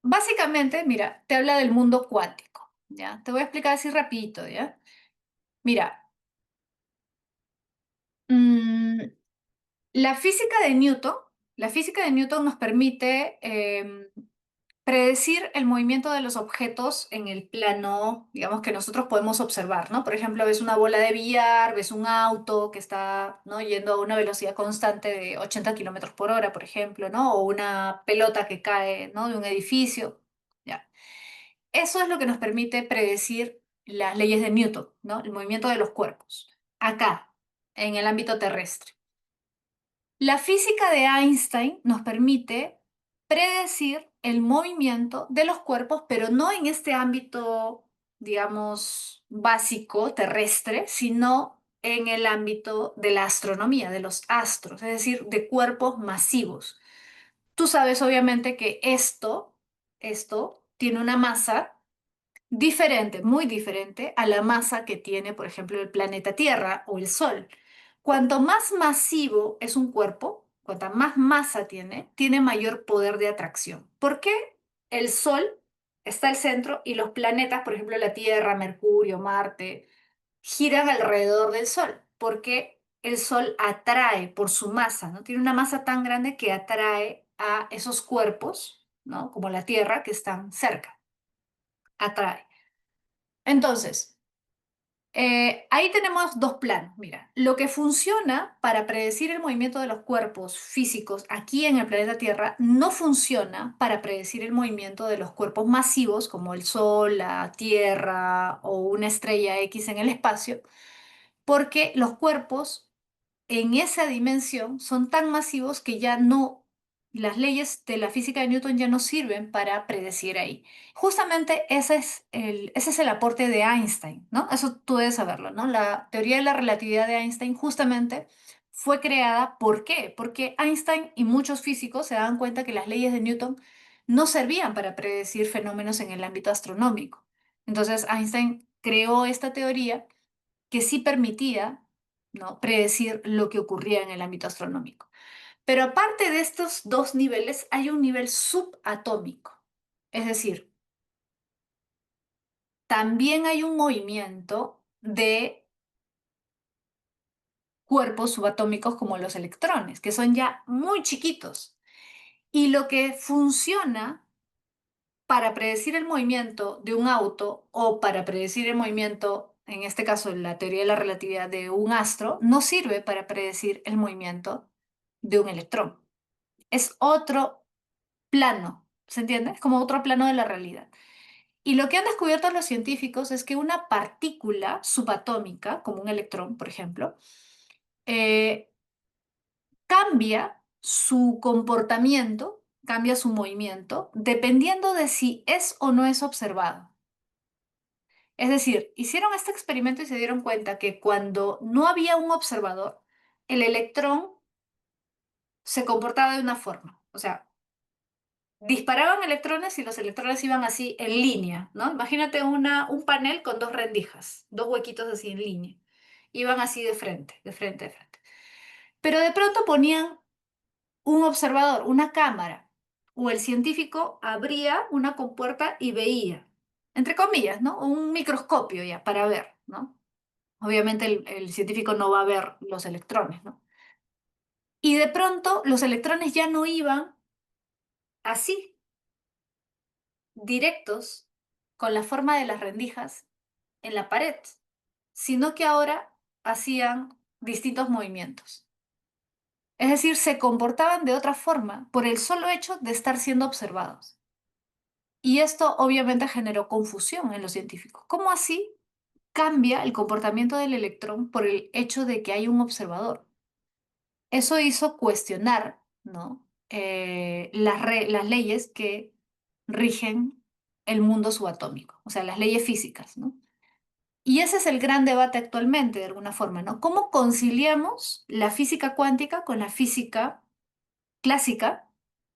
S1: Básicamente, mira, te habla del mundo cuántico, ¿ya? Te voy a explicar así rapidito, ¿ya? Mira, mm, la física de Newton, la física de Newton nos permite predecir el movimiento de los objetos en el plano, digamos, que nosotros podemos observar, ¿no? Por ejemplo, ves una bola de billar, ves un auto que está, ¿no? Yendo a una velocidad constante de 80 kilómetros por hora, por ejemplo, ¿no? O una pelota que cae, ¿no? De un edificio, ya. Eso es lo que nos permite predecir las leyes de Newton, ¿no? El movimiento de los cuerpos, acá, en el ámbito terrestre. La física de Einstein nos permite predecir el movimiento de los cuerpos, pero no en este ámbito, digamos, básico, terrestre, sino en el ámbito de la astronomía, de los astros, es decir, de cuerpos masivos. Tú sabes, obviamente, que esto tiene una masa diferente, muy diferente a la masa que tiene, por ejemplo, el planeta Tierra o el Sol. Cuanto más masivo es un cuerpo, cuanta más masa tiene mayor poder de atracción. ¿Por qué el Sol está al centro y los planetas, por ejemplo, la Tierra, Mercurio, Marte, giran alrededor del Sol? Porque el Sol atrae por su masa, ¿no? Tiene una masa tan grande que atrae a esos cuerpos, ¿no? Como la Tierra, que están cerca, atrae. Entonces, ahí tenemos dos planos. Mira, lo que funciona para predecir el movimiento de los cuerpos físicos aquí en el planeta Tierra no funciona para predecir el movimiento de los cuerpos masivos como el Sol, la Tierra o una estrella X en el espacio, porque los cuerpos en esa dimensión son tan masivos que ya no, las leyes de la física de Newton ya no sirven para predecir ahí. Justamente ese es el aporte de Einstein, ¿no? Eso tú debes saberlo, ¿no? La teoría de la relatividad de Einstein justamente fue creada, ¿por qué? Porque Einstein y muchos físicos se daban cuenta que las leyes de Newton no servían para predecir fenómenos en el ámbito astronómico. Entonces Einstein creó esta teoría que sí permitía, ¿no? predecir lo que ocurría en el ámbito astronómico. Pero aparte de estos dos niveles, hay un nivel subatómico. Es decir, también hay un movimiento de cuerpos subatómicos como los electrones, que son ya muy chiquitos. Y lo que funciona para predecir el movimiento de un auto o para predecir el movimiento, en este caso la teoría de la relatividad de un astro, no sirve para predecir el movimiento de un electrón. Es otro plano, ¿se entiende? Es como otro plano de la realidad. Y lo que han descubierto los científicos es que una partícula subatómica, como un electrón, por ejemplo, eh, cambia su comportamiento, cambia su movimiento, dependiendo de si es o no es observado. Es decir, hicieron este experimento y se dieron cuenta que cuando no había un observador, el electrón se comportaba de una forma. O sea, disparaban electrones y los electrones iban así en línea, ¿no? Imagínate un panel con dos rendijas, dos huequitos así en línea. Iban así de frente, de frente, de frente. Pero de pronto ponían un observador, una cámara, o el científico abría una compuerta y veía, entre comillas, ¿no? Un microscopio ya para ver, ¿no? Obviamente el científico no va a ver los electrones, ¿no? Y de pronto los electrones ya no iban así, directos, con la forma de las rendijas en la pared, sino que ahora hacían distintos movimientos. Es decir, se comportaban de otra forma por el solo hecho de estar siendo observados. Y esto obviamente generó confusión en los científicos. ¿Cómo así cambia el comportamiento del electrón por el hecho de que hay un observador? Eso hizo cuestionar, ¿no? Las leyes que rigen el mundo subatómico, o sea, las leyes físicas, ¿no? Y ese es el gran debate actualmente, de alguna forma, ¿no? ¿Cómo conciliamos la física cuántica con la física clásica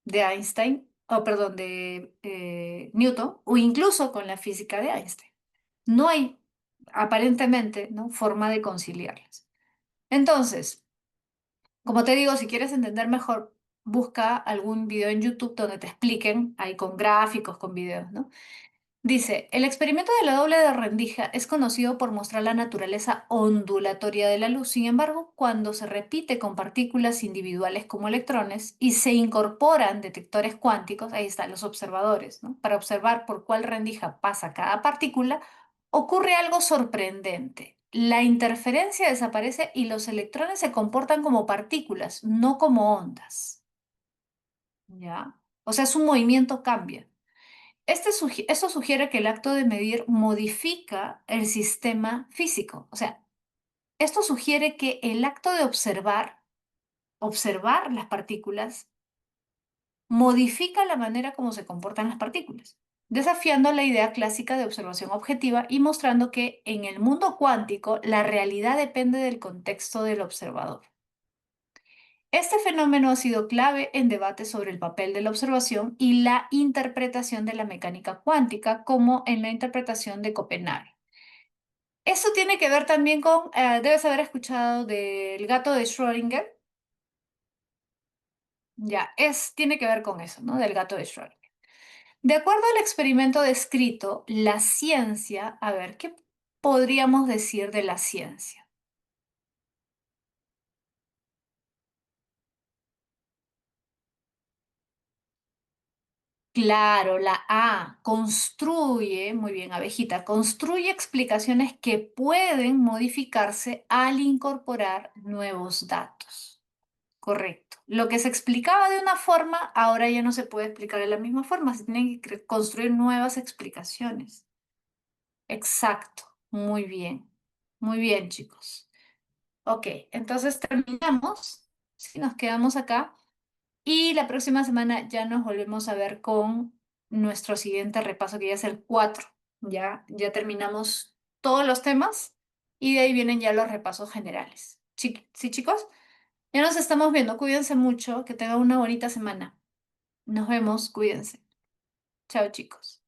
S1: de Einstein, o perdón, de Newton, o incluso con la física de Einstein? No hay, aparentemente, ¿no? Forma de conciliarlas. Entonces, como te digo, si quieres entender mejor, busca algún video en YouTube donde te expliquen, ahí con gráficos, con videos, ¿no? Dice, el experimento de la doble de rendija es conocido por mostrar la naturaleza ondulatoria de la luz. Sin embargo, cuando se repite con partículas individuales como electrones y se incorporan detectores cuánticos, ahí están los observadores, ¿no? Para observar por cuál rendija pasa cada partícula, ocurre algo sorprendente. La interferencia desaparece y los electrones se comportan como partículas, no como ondas. ¿Ya? O sea, su movimiento cambia. Esto sugiere que el acto de medir modifica el sistema físico. O sea, esto sugiere que el acto de observar las partículas, modifica la manera como se comportan las partículas, desafiando la idea clásica de observación objetiva y mostrando que en el mundo cuántico la realidad depende del contexto del observador. Este fenómeno ha sido clave en debates sobre el papel de la observación y la interpretación de la mecánica cuántica, como en la interpretación de Copenhague. Eso tiene que ver también con, debes haber escuchado del gato de Schrödinger. Ya, tiene que ver con eso, ¿no? Del gato de Schrödinger. De acuerdo al experimento descrito, la ciencia, a ver, ¿qué podríamos decir de la ciencia? Claro, la A construye, muy bien, abejita, construye explicaciones que pueden modificarse al incorporar nuevos datos. Correcto. Lo que se explicaba de una forma, ahora ya no se puede explicar de la misma forma, se tienen que construir nuevas explicaciones. Exacto. Muy bien. Muy bien, chicos. Ok, entonces terminamos. Si nos quedamos acá. Y la próxima semana ya nos volvemos a ver con nuestro siguiente repaso, que ya es el 4. Ya terminamos todos los temas y de ahí vienen ya los repasos generales. ¿Sí, chicos? Ya nos estamos viendo. Cuídense mucho. Que tengan una bonita semana. Nos vemos. Cuídense. Chao, chicos.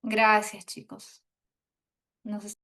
S1: Gracias, chicos. Nos